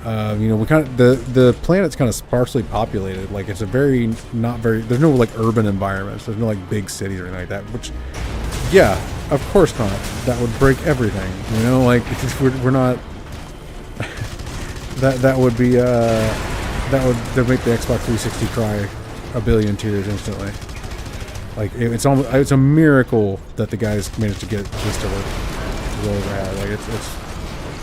You know, we kind of the planet's kind of sparsely populated. Like it's a very there's no like urban environments. There's no like big cities or anything like that. Which, yeah, of course not. That would break everything. You know, like we're not. that would be that'd make the Xbox 360 cry a billion tears instantly. Like it's a miracle that the guys managed to get this to work. Like it's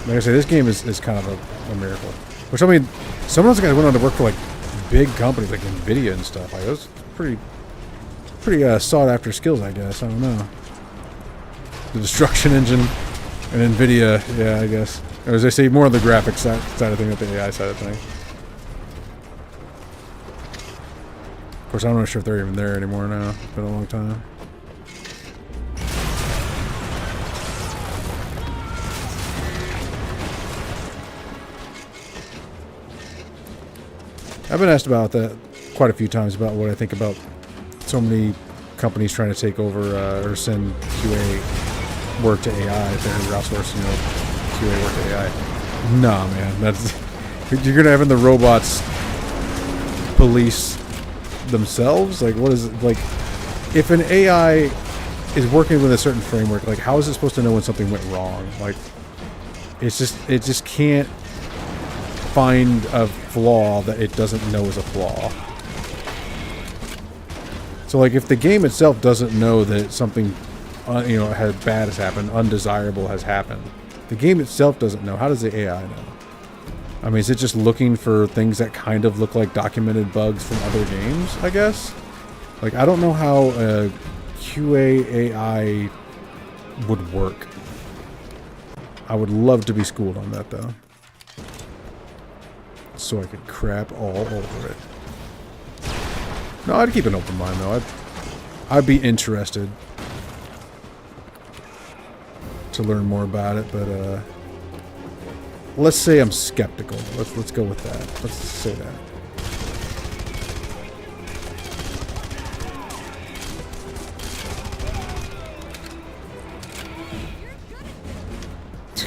like I say, this game is kind of a miracle. Which, I mean, some of those guys went on to work for like big companies like Nvidia and stuff. Like those pretty sought after skills, I guess. I don't know. The destruction engine and Nvidia, yeah, I guess. Or as they say, more on the graphics side of things than the AI side of things. Of course, I'm not sure if they're even there anymore now. It's been a long time. I've been asked about that quite a few times, about what I think about so many companies trying to take over or send QA work to AI. If they're outsourcing, QA work to AI. Nah, man, you're gonna have the robots police themselves. Like, what is it like? If an AI is working with a certain framework, like, how is it supposed to know when something went wrong? Like, it just can't find a flaw that it doesn't know is a flaw. So, like, if the game itself doesn't know that something, bad has happened, undesirable has happened, the game itself doesn't know. How does the AI know? I mean, is it just looking for things that kind of look like documented bugs from other games, I guess? Like, I don't know how a QA AI would work. I would love to be schooled on that, though. So I could crap all over it. No, I'd keep an open mind, though. I'd be interested to learn more about it, but let's say I'm skeptical. Let's go with that. Let's say that.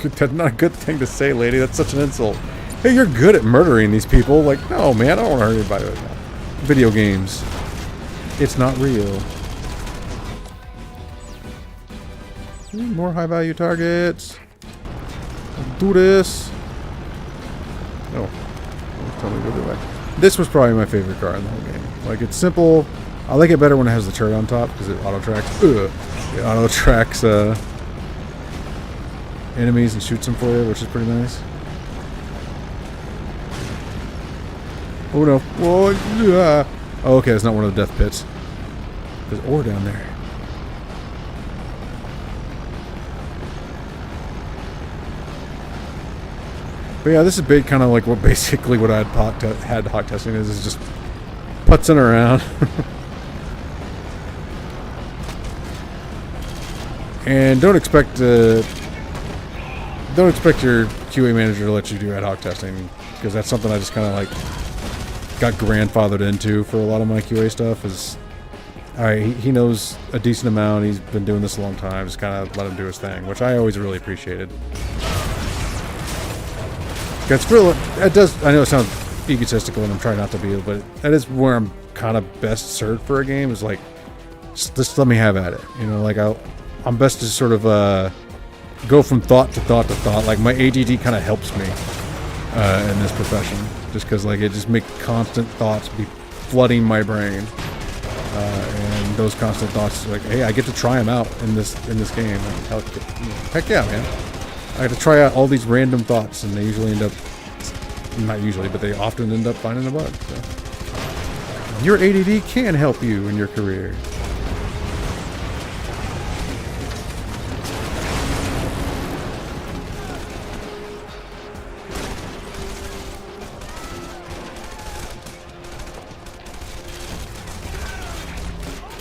That's not a good thing to say, lady. That's such an insult. Hey, you're good at murdering these people. Like, no, man, I don't want to hurt anybody right now. Video games. It's not real. More high-value targets. Let's do this. Oh. Tell me to go back. This was probably my favorite car in the whole game. Like, it's simple. I like it better when it has the turret on top because it auto-tracks. It auto-tracks enemies and shoots them for you, which is pretty nice. Oh no. Whoa. Oh, okay, it's not one of the death pits. There's ore down there. But yeah, this is kind of like what basically what I had hot testing is just putzing around. And don't expect your QA manager to let you do ad hoc testing, because that's something I just kind of like got grandfathered into for a lot of my QA stuff. Is alright, he knows a decent amount. He's been doing this a long time. Just kind of let him do his thing, which I always really appreciated. It's real. It does. I know it sounds egotistical, and I'm trying not to be, but that is where I'm kind of best served for a game. Is like, just let me have at it. You know, like I'm best to sort of go from thought to thought to thought. Like my ADD kind of helps me in this profession, just because like it just makes constant thoughts be flooding my brain, and those constant thoughts like, hey, I get to try them out in this game. And heck yeah, man! I get to try out all these random thoughts, and they usually end up, not usually, but they often end up finding a bug. So. Your ADD can help you in your career.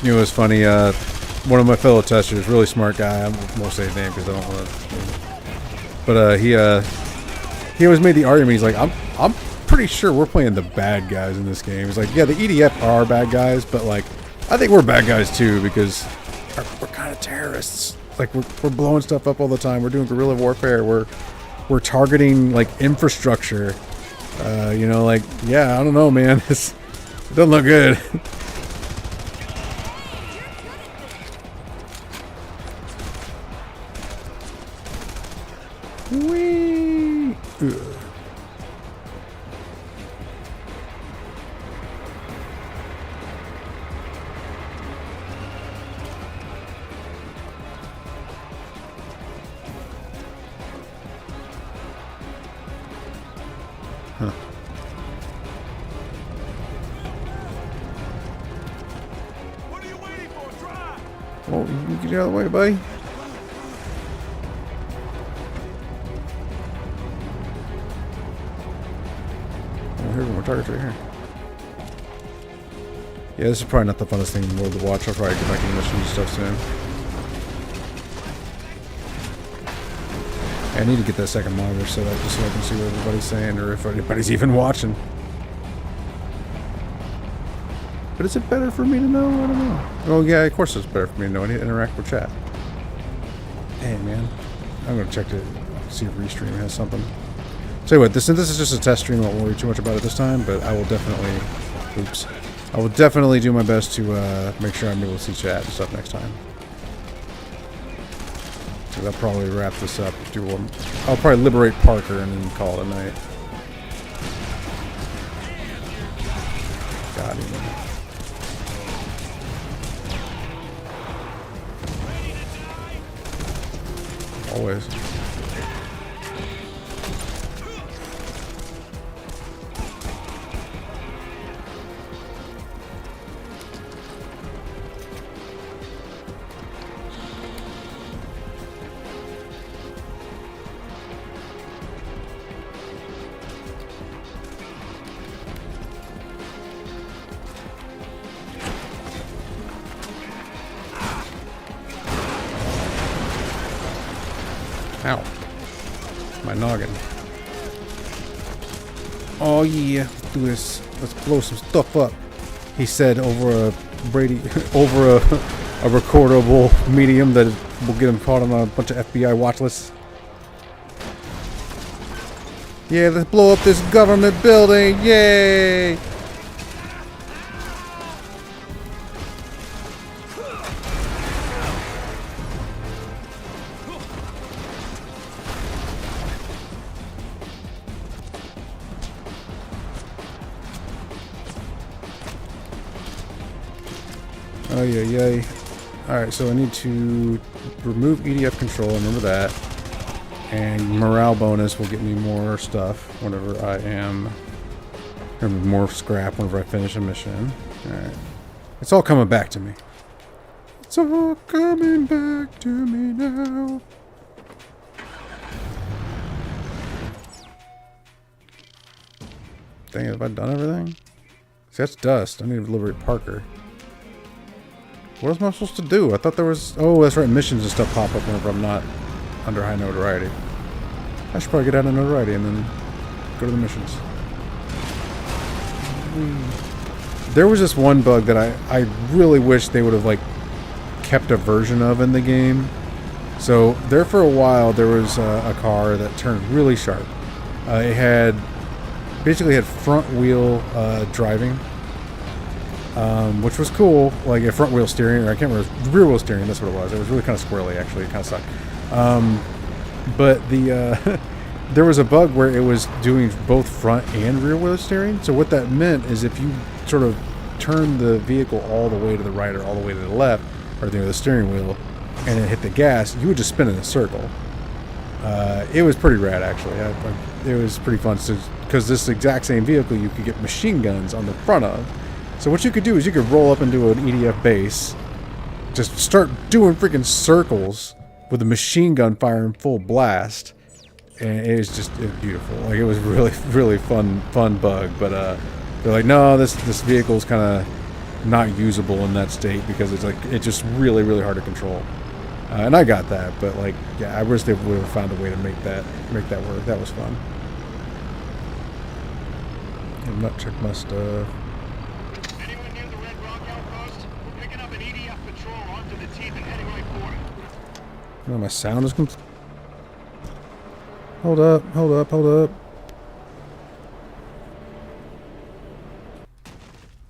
You know, it's funny, one of my fellow testers, really smart guy, I won't say his name because I don't want to, but he always made the argument, he's like, I'm pretty sure we're playing the bad guys in this game. He's like, yeah, the EDF are bad guys, but like, I think we're bad guys too, because we're kind of terrorists. Like, we're blowing stuff up all the time, we're doing guerrilla warfare, we're targeting, like, infrastructure, you know, like, yeah, I don't know, man, it doesn't look good. Whee! Ugh. Huh. What are you waiting for? Drive! Oh, you get out of the way, buddy. Here's more targets right here. Yeah, this is probably not the funnest thing in the world to watch. I'll probably get back into missions and stuff soon. Yeah, I need to get that second monitor set up just so I can see what everybody's saying, or if anybody's even watching. But is it better for me to know? I don't know. Oh yeah, of course it's better for me to know. I need to interact with chat. Hey man, I'm gonna check to see if Restream has something. Tell you what, this is just a test stream. I won't worry too much about it this time, but I will definitely, I will definitely do my best to make sure I'm able to see chat and stuff next time. So I'll probably wrap this up. I'll probably liberate Parker and then call it a night. Got him. Always. Ow. My noggin. Oh yeah, let's do this. Let's blow some stuff up. He said over a over a recordable medium that will get him caught on a bunch of FBI watch lists. Yeah, let's blow up this government building. Yay! Oh, yeah. Alright, so I need to remove EDF control, remember that. And morale bonus will get me more stuff whenever I am... or more scrap whenever I finish a mission. Alright. It's all coming back to me. It's all coming back to me now. Dang it, have I done everything? See, that's dust. I need to liberate Parker. What am I supposed to do? I thought there was... Oh, that's right. Missions and stuff pop up whenever I'm not under high notoriety. I should probably get out of notoriety and then go to the missions. There was this one bug that I really wish they would have, like, kept a version of in the game. So, there for a while, there was a car that turned really sharp. It had... basically had front wheel driving. Which was cool, like a front wheel steering, or I can't remember, rear wheel steering, that's what it was. It was really kind of squirrely, actually, it kind of sucked. But the there was a bug where it was doing both front and rear wheel steering. So what that meant is if you sort of turn the vehicle all the way to the right or all the way to the left, or the steering wheel, and then hit the gas, you would just spin in a circle. It was pretty rad, actually. It was pretty fun, because this exact same vehicle you could get machine guns on the front of. So what you could do is you could roll up into an EDF base, just start doing freaking circles with a machine gun firing full blast, and it was beautiful. Like, it was really fun bug. But they're like, no, this vehicle's kind of not usable in that state because it's just really hard to control. And I got that, but like, yeah, I wish they would have found a way to make that work. That was fun. I'm not check my stuff. Anyone near the Red Rock outpost? We're picking up an EDF patrol onto the teeth and heading right for it. No, my sound is complete. Hold up.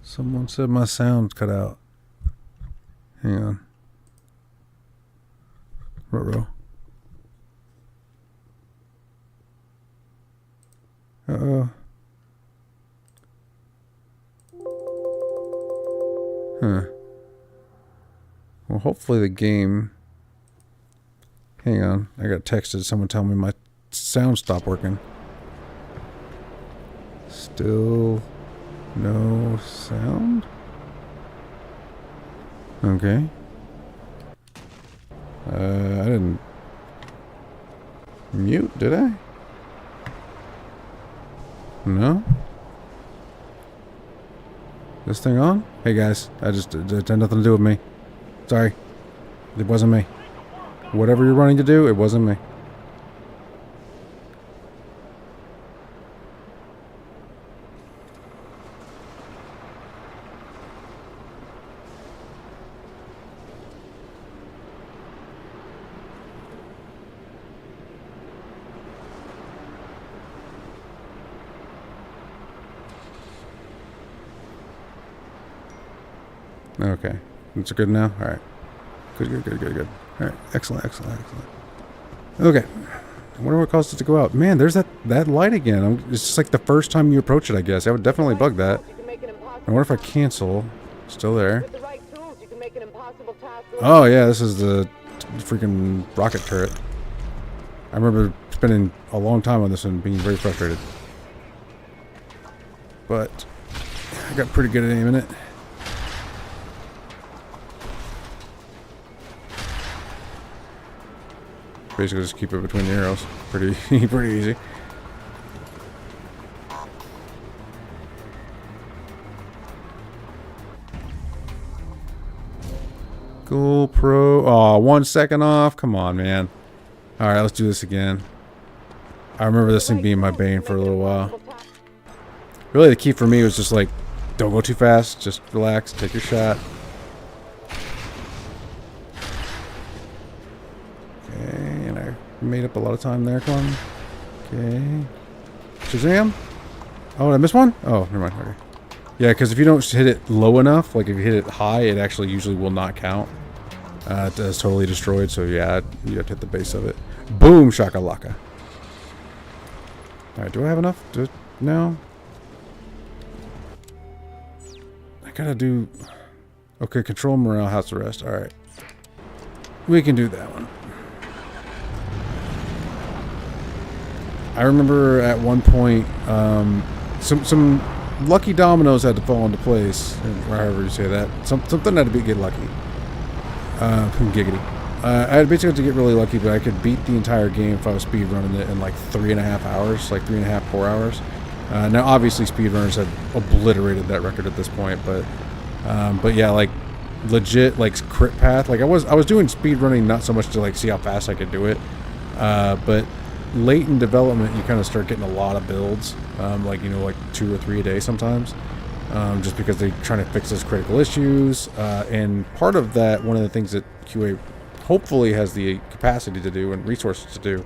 Someone said my sound cut out. Hang on. Ruh-roh. Uh-oh. Huh. Well, hopefully the game... Hang on. I got texted. Someone telling me my sound stopped working. Still no sound? Okay. I didn't mute, did I? No? This thing on? Hey guys, it had nothing to do with me. Sorry. It wasn't me. Whatever you're running to do, it wasn't me. Okay. It's good now? Alright. Good. Alright. Excellent. Okay. I wonder what caused it to go out. Man, there's that light again. It's just like the first time you approach it, I guess. I would definitely bug that. I wonder if I cancel. Still there. Oh, yeah. This is the freaking rocket turret. I remember spending a long time on this and being very frustrated. But I got pretty good at aiming it. Basically just keep it between the arrows. Pretty easy. GoPro. Oh, 1 second off. Come on, man. Alright, let's do this again. I remember this thing being my bane for a little while. Really, the key for me was just like, don't go too fast. Just relax. Take your shot. Made up a lot of time there, Clem. Okay. Shazam! Oh, did I miss one? Oh, never mind. Okay. Yeah, because if you don't hit it low enough, like if you hit it high, it actually usually will not count. It's totally destroyed, so yeah, you have to hit the base of it. Boom, shakalaka. Alright, do I have enough? No? I gotta do... Okay, control morale, house arrest. Alright. We can do that one. I remember at one point, some lucky dominoes had to fall into place, or however you say that. Something had to get lucky. Giggity. I had basically to get really lucky, but I could beat the entire game if I was speed running it in like 3.5 hours, like 3.5, 4 hours. Now, obviously, speedrunners have obliterated that record at this point, but yeah, like legit, like crit path. Like I was doing speed running not so much to like see how fast I could do it, but late in development, you kind of start getting a lot of builds, like, you know, like 2 or 3 a day sometimes, just because they're trying to fix those critical issues. And part of that, one of the things that QA hopefully has the capacity to do and resources to do,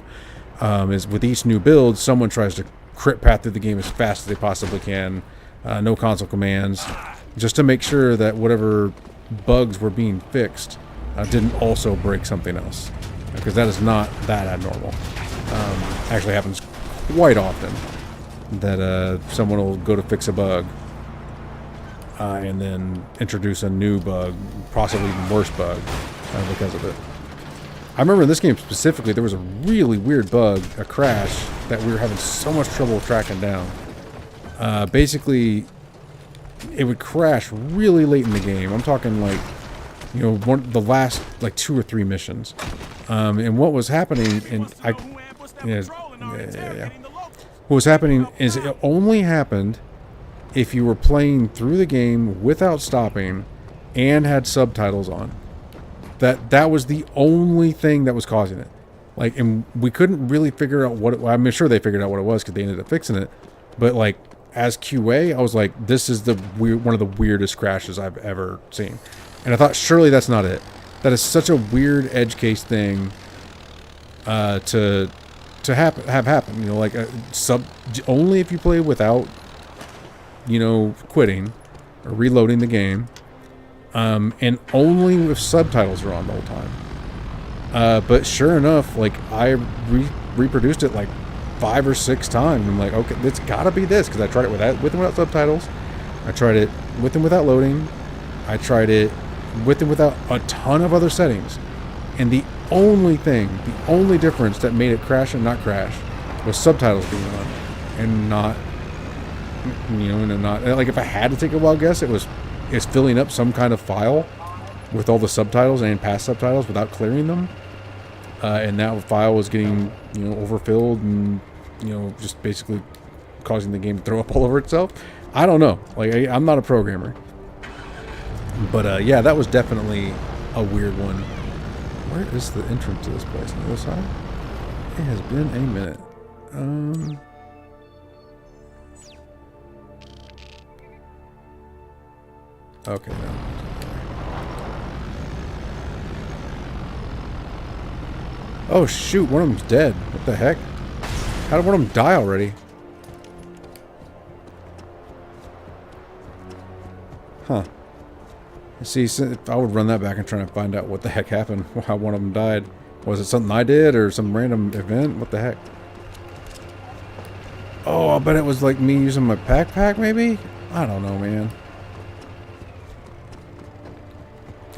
is with each new build, someone tries to crit path through the game as fast as they possibly can, no console commands, just to make sure that whatever bugs were being fixed didn't also break something else, because that is not that abnormal. Actually happens quite often that someone will go to fix a bug and then introduce a new bug, possibly even worse bug, because of it. I remember in this game specifically, there was a really weird bug, a crash, that we were having so much trouble tracking down. Basically, it would crash really late in the game. I'm talking like, you know, the last like 2 or 3 missions. And what was happening, and what was happening is it only happened if you were playing through the game without stopping and had subtitles on. That was the only thing that was causing it. Like, and we couldn't really figure out what I'm sure they figured out what it was because they ended up fixing it. But like, as QA, I was like, this is one of the weirdest crashes I've ever seen. And I thought, surely that's not it. That is such a weird edge case thing to have happen. You know, like only if you play without, you know, quitting or reloading the game, and only if subtitles are on the whole time. But sure enough, like I reproduced it like 5 or 6 times. I'm like, okay, it's got to be this, because I tried it with and without subtitles. I tried it with and without loading. I tried it with and without a ton of other settings. And the only difference that made it crash and not crash was subtitles being on, and not, you know, and not like if I had to take a wild guess, it's filling up some kind of file with all the subtitles and past subtitles without clearing them, and that file was getting, you know, overfilled and, you know, just basically causing the game to throw up all over itself. I don't know. Like I'm not a programmer, but yeah, that was definitely a weird one. Where is the entrance to this place? On the other side? It has been a minute. Okay, no. Oh shoot, one of them's dead. What the heck? How did one of them die already? Huh. See, if I would run that back and try to find out what the heck happened, how one of them died. Was it something I did or some random event? What the heck? Oh, I bet it was like me using my backpack, maybe? I don't know, man.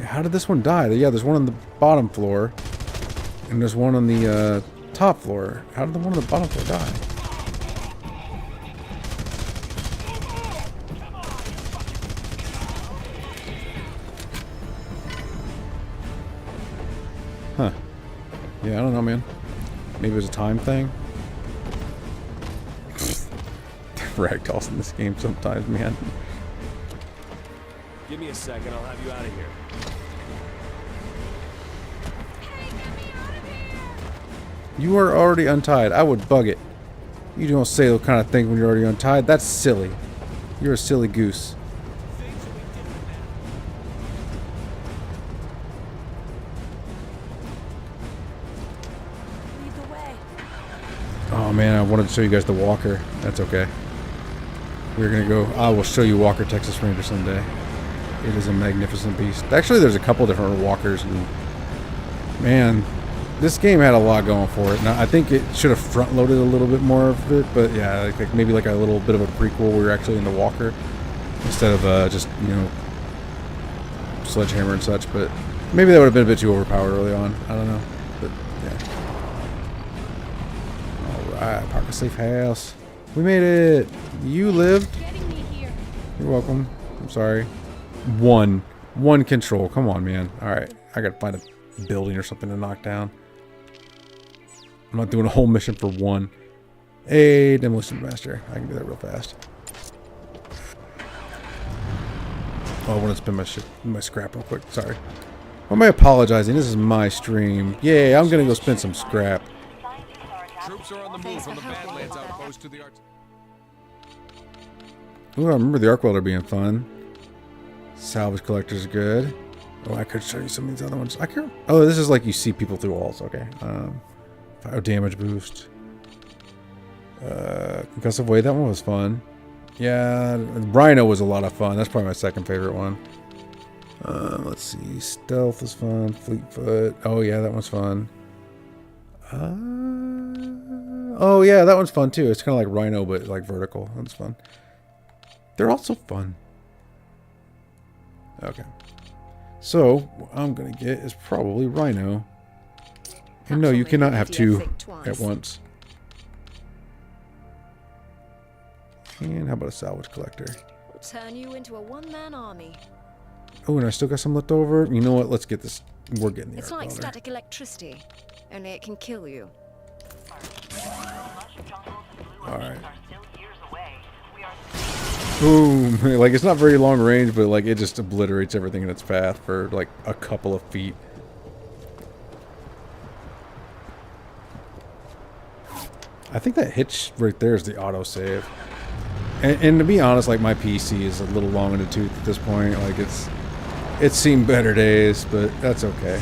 How did this one die? Yeah, there's one on the bottom floor, and there's one on the top floor. How did the one on the bottom floor die? Huh. Yeah, I don't know, man. Maybe it was a time thing? Ragdolls in this game sometimes, man. Give me a second, I'll have you out of here. You are already untied. I would bug it. You don't say those kind of things when you're already untied. That's silly. You're a silly goose. Oh man, I wanted to show you guys the Walker. That's okay. We're gonna go. I will show you Walker Texas Ranger someday. It is a magnificent beast. Actually, there's a couple different Walkers, and man, this game had a lot going for it. Now, I think it should have front-loaded a little bit more of it, but yeah, like maybe like a little bit of a prequel where we were actually in the Walker instead of just, you know, sledgehammer and such. But maybe that would have been a bit too overpowered early on. I don't know, but yeah. All right, park a safe house. We made it. You lived. You're welcome. I'm sorry. One control. Come on, man. All right, I gotta find a building or something to knock down. I'm not doing a whole mission for one. Hey, demolition master. I can do that real fast. Oh, I want to spin my scrap real quick. Sorry. Why am I apologizing? This is my stream. Yeah, I'm gonna go spin some scrap. Troops are on the move from the Badlands outpost to the arch. Ooh, I remember the arc welder being fun. Salvage collector's good. Oh, I could show you some of these other ones. I can't. Oh, this is like you see people through walls. Okay. Fire damage boost. Concussive wave. That one was fun. Yeah, Rhino was a lot of fun. That's probably my second favorite one. Let's see. Stealth is fun. Fleetfoot. Oh yeah, that one's fun. Oh yeah, that one's fun too. It's kind of like Rhino, but like vertical. That's fun. They're also fun. Okay. So, what I'm going to get is probably Rhino. And no, you cannot have two at once. And how about a salvage collector? We'll turn you into a one-man army. Oh, and I still got some left over. You know what? Let's get this. We're getting the It's arc like welder. static electricity, only it can kill you. Alright. Boom. Like, it's not very long range, but like it just obliterates everything in its path for like a couple of feet. I think that hitch right there is the autosave. And to be honest, like my PC is a little long in the tooth at this point. Like it's seen better days, but that's okay.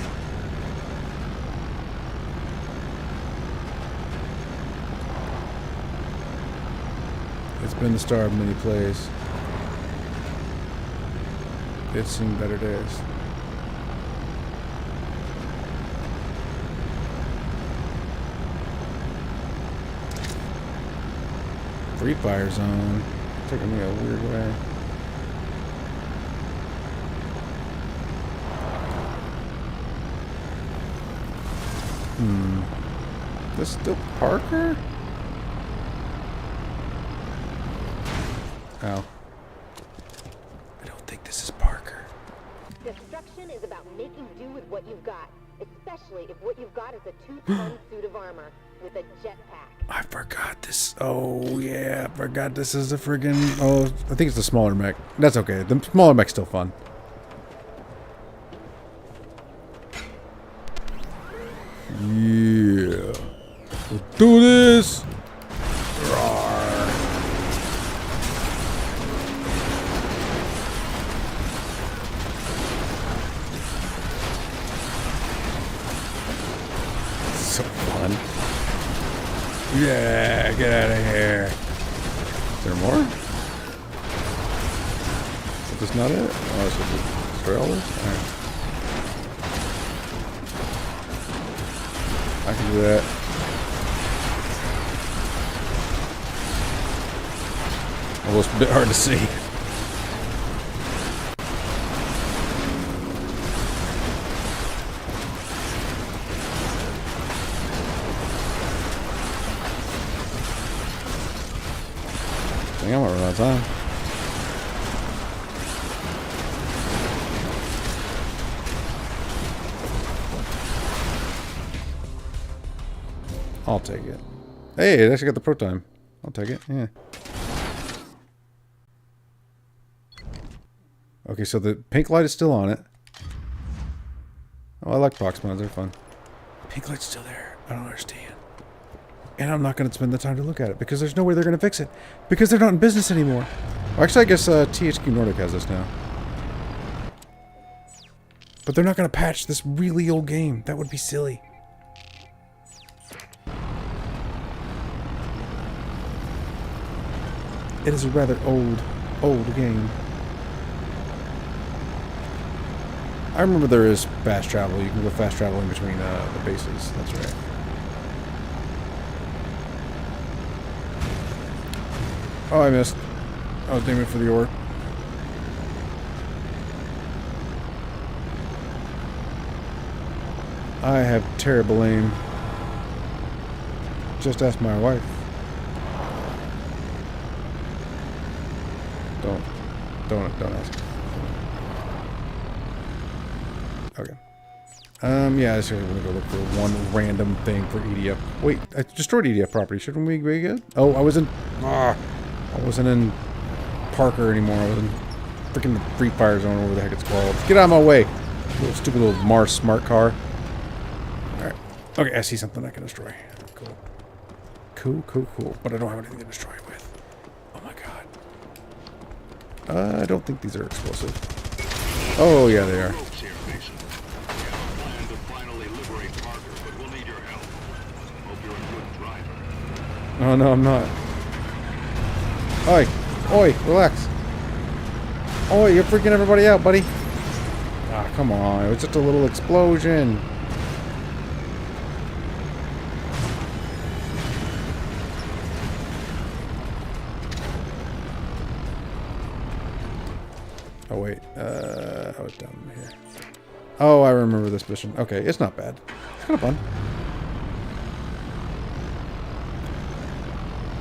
It's been the star of many plays. It's seen better days. Free fire zone. Taking me a weird way. This still Parker? Oh. I don't think this is Parker. Destruction is about making do with what you've got, especially if what you've got is a 2-ton suit of armor with a jetpack. I forgot this. Oh, yeah. I forgot this is a friggin'... Oh, I think it's the smaller mech. That's okay. The smaller mech's still fun. Yeah. Let's do this! So fun. Yeah, get out of here. Is there more? Is this not it? Oh, this is destroy all this? Alright. I can do that. Almost a bit hard to see. I think I'm gonna run out of time. I'll take it. Hey, it actually got the pro time. I'll take it, yeah. Okay, so the pink light is still on it. Oh, I like box mods, they're fun. Pink light's still there. I don't understand. And I'm not going to spend the time to look at it because there's no way they're going to fix it. Because they're not in business anymore. Well, actually, I guess THQ Nordic has this now. But they're not going to patch this really old game. That would be silly. It is a rather old game. I remember there is fast travel. You can go fast travel in between the bases. That's right. Oh, I missed. I was aiming for the ore. I have terrible aim. Just ask my wife. Don't ask. Okay. Yeah, I just gonna go look for one random thing for EDF. Wait, I destroyed EDF property. Shouldn't we be good? Oh, I wasn't in Parker anymore. I was in freaking the Free Fire Zone, whatever the heck it's called. Get out of my way. Little stupid little Mars smart car. Alright. Okay, I see something I can destroy. Cool. But I don't have anything to destroy it with. Oh my god. I don't think these are explosive. Oh, yeah, they are. Oh, no, I'm not. Oi, relax. Oi, you're freaking everybody out, buddy. Ah, come on. It was just a little explosion. Oh, wait. I was down here. Oh, I remember this mission. Okay, it's not bad. It's kind of fun.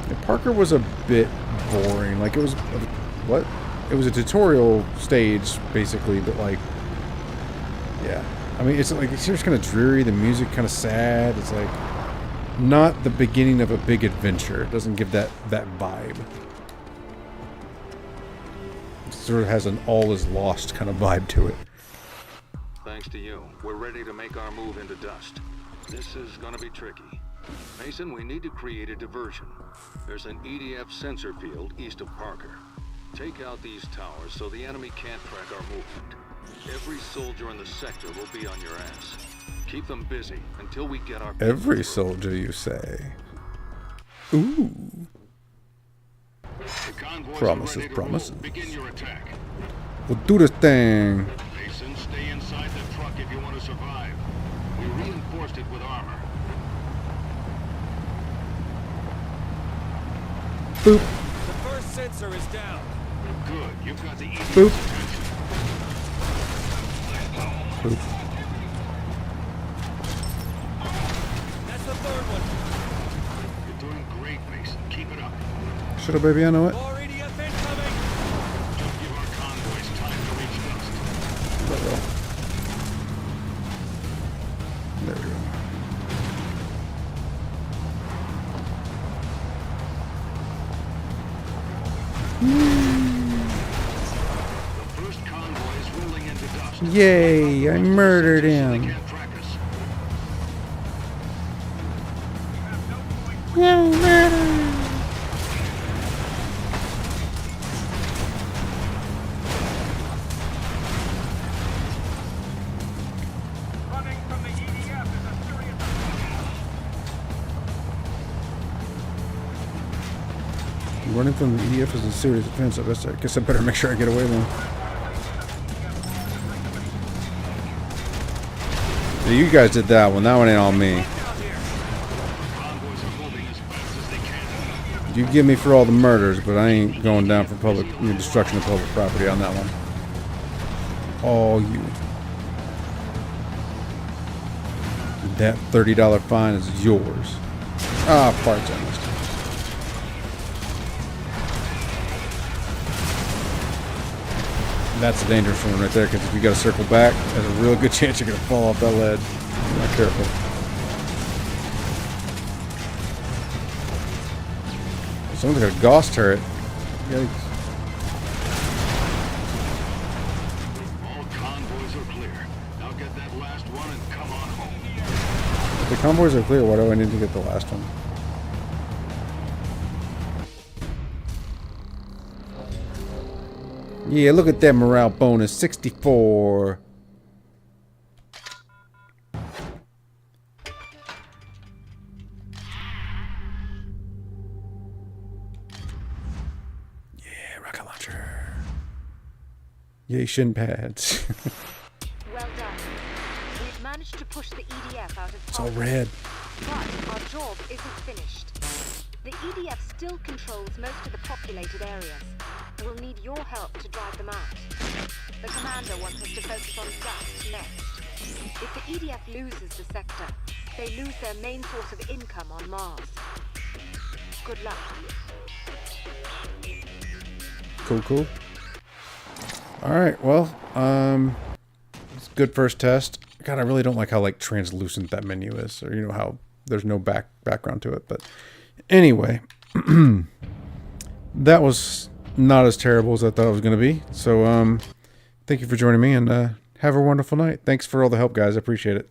Yeah, Parker was a bit boring. Like, it was... What? It was a tutorial stage, basically, but, like... Yeah. I mean, it's like, it's just kind of dreary. The music kind of sad. It's like... Not the beginning of a big adventure. It doesn't give that vibe. Sort of has an all is lost kind of vibe to it. Thanks to you, we're ready to make our move into Dust. This is gonna be tricky. Mason, we need to create a diversion. There's an EDF sensor field east of Parker. Take out these towers so the enemy can't track our movement. Every soldier in the sector will be on your ass. Keep them busy until we get our... Every soldier, you say? Ooh. Promises. Begin your attack. We'll do this thing. Mason, stay inside the truck if you want to survive. We reinforced it with armor. Boop. The first sensor is down. Good. You've got the EDF Boop. attention. Boop. That's the third one. You're doing great, Mason. Keep it up. Shut up, baby. I know it. More EDF incoming. Just give our convoys time to reach Dust. There we go. There we go. The first convoy is rolling into Dust. Yay! I murdered So they him. can't track us. Running from the EDF is a serious... Running from the EDF is a serious offense. I guess I better make sure I get away then. Yeah, you guys did that one. That one ain't on me. Convoys are moving as fast as they can. You give me for all the murders, but I ain't going down for public destruction of public property on that one. All you. That $30 fine is yours. Ah, parts I missed. That's a dangerous one right there, because if you got to circle back, there's a real good chance you're going to fall off that ledge. Be not careful. Someone's got a Gauss turret. Yikes. All convoys are clear. Now get that last one and come on home. If the convoys are clear, why do I need to get the last one? Yeah, look at that morale bonus, 64. rocket launcher. Yay, shin pads. Well done. We've managed to push the EDF out of It's all red. But our job isn't finished. The EDF still controls most of the populated areas. We'll need your help to drive them out. The commander wants us to focus on dust next. If the EDF loses the sector, they lose their main source of income on Mars. Good luck. Cool. Alright, well, it's a good first test. God, I really don't like how, like, translucent that menu is. Or, you know, how there's no background to it. But anyway, that was not as terrible as I thought it was going to be. So, thank you for joining me, and have a wonderful night. Thanks for all the help, guys. I appreciate it.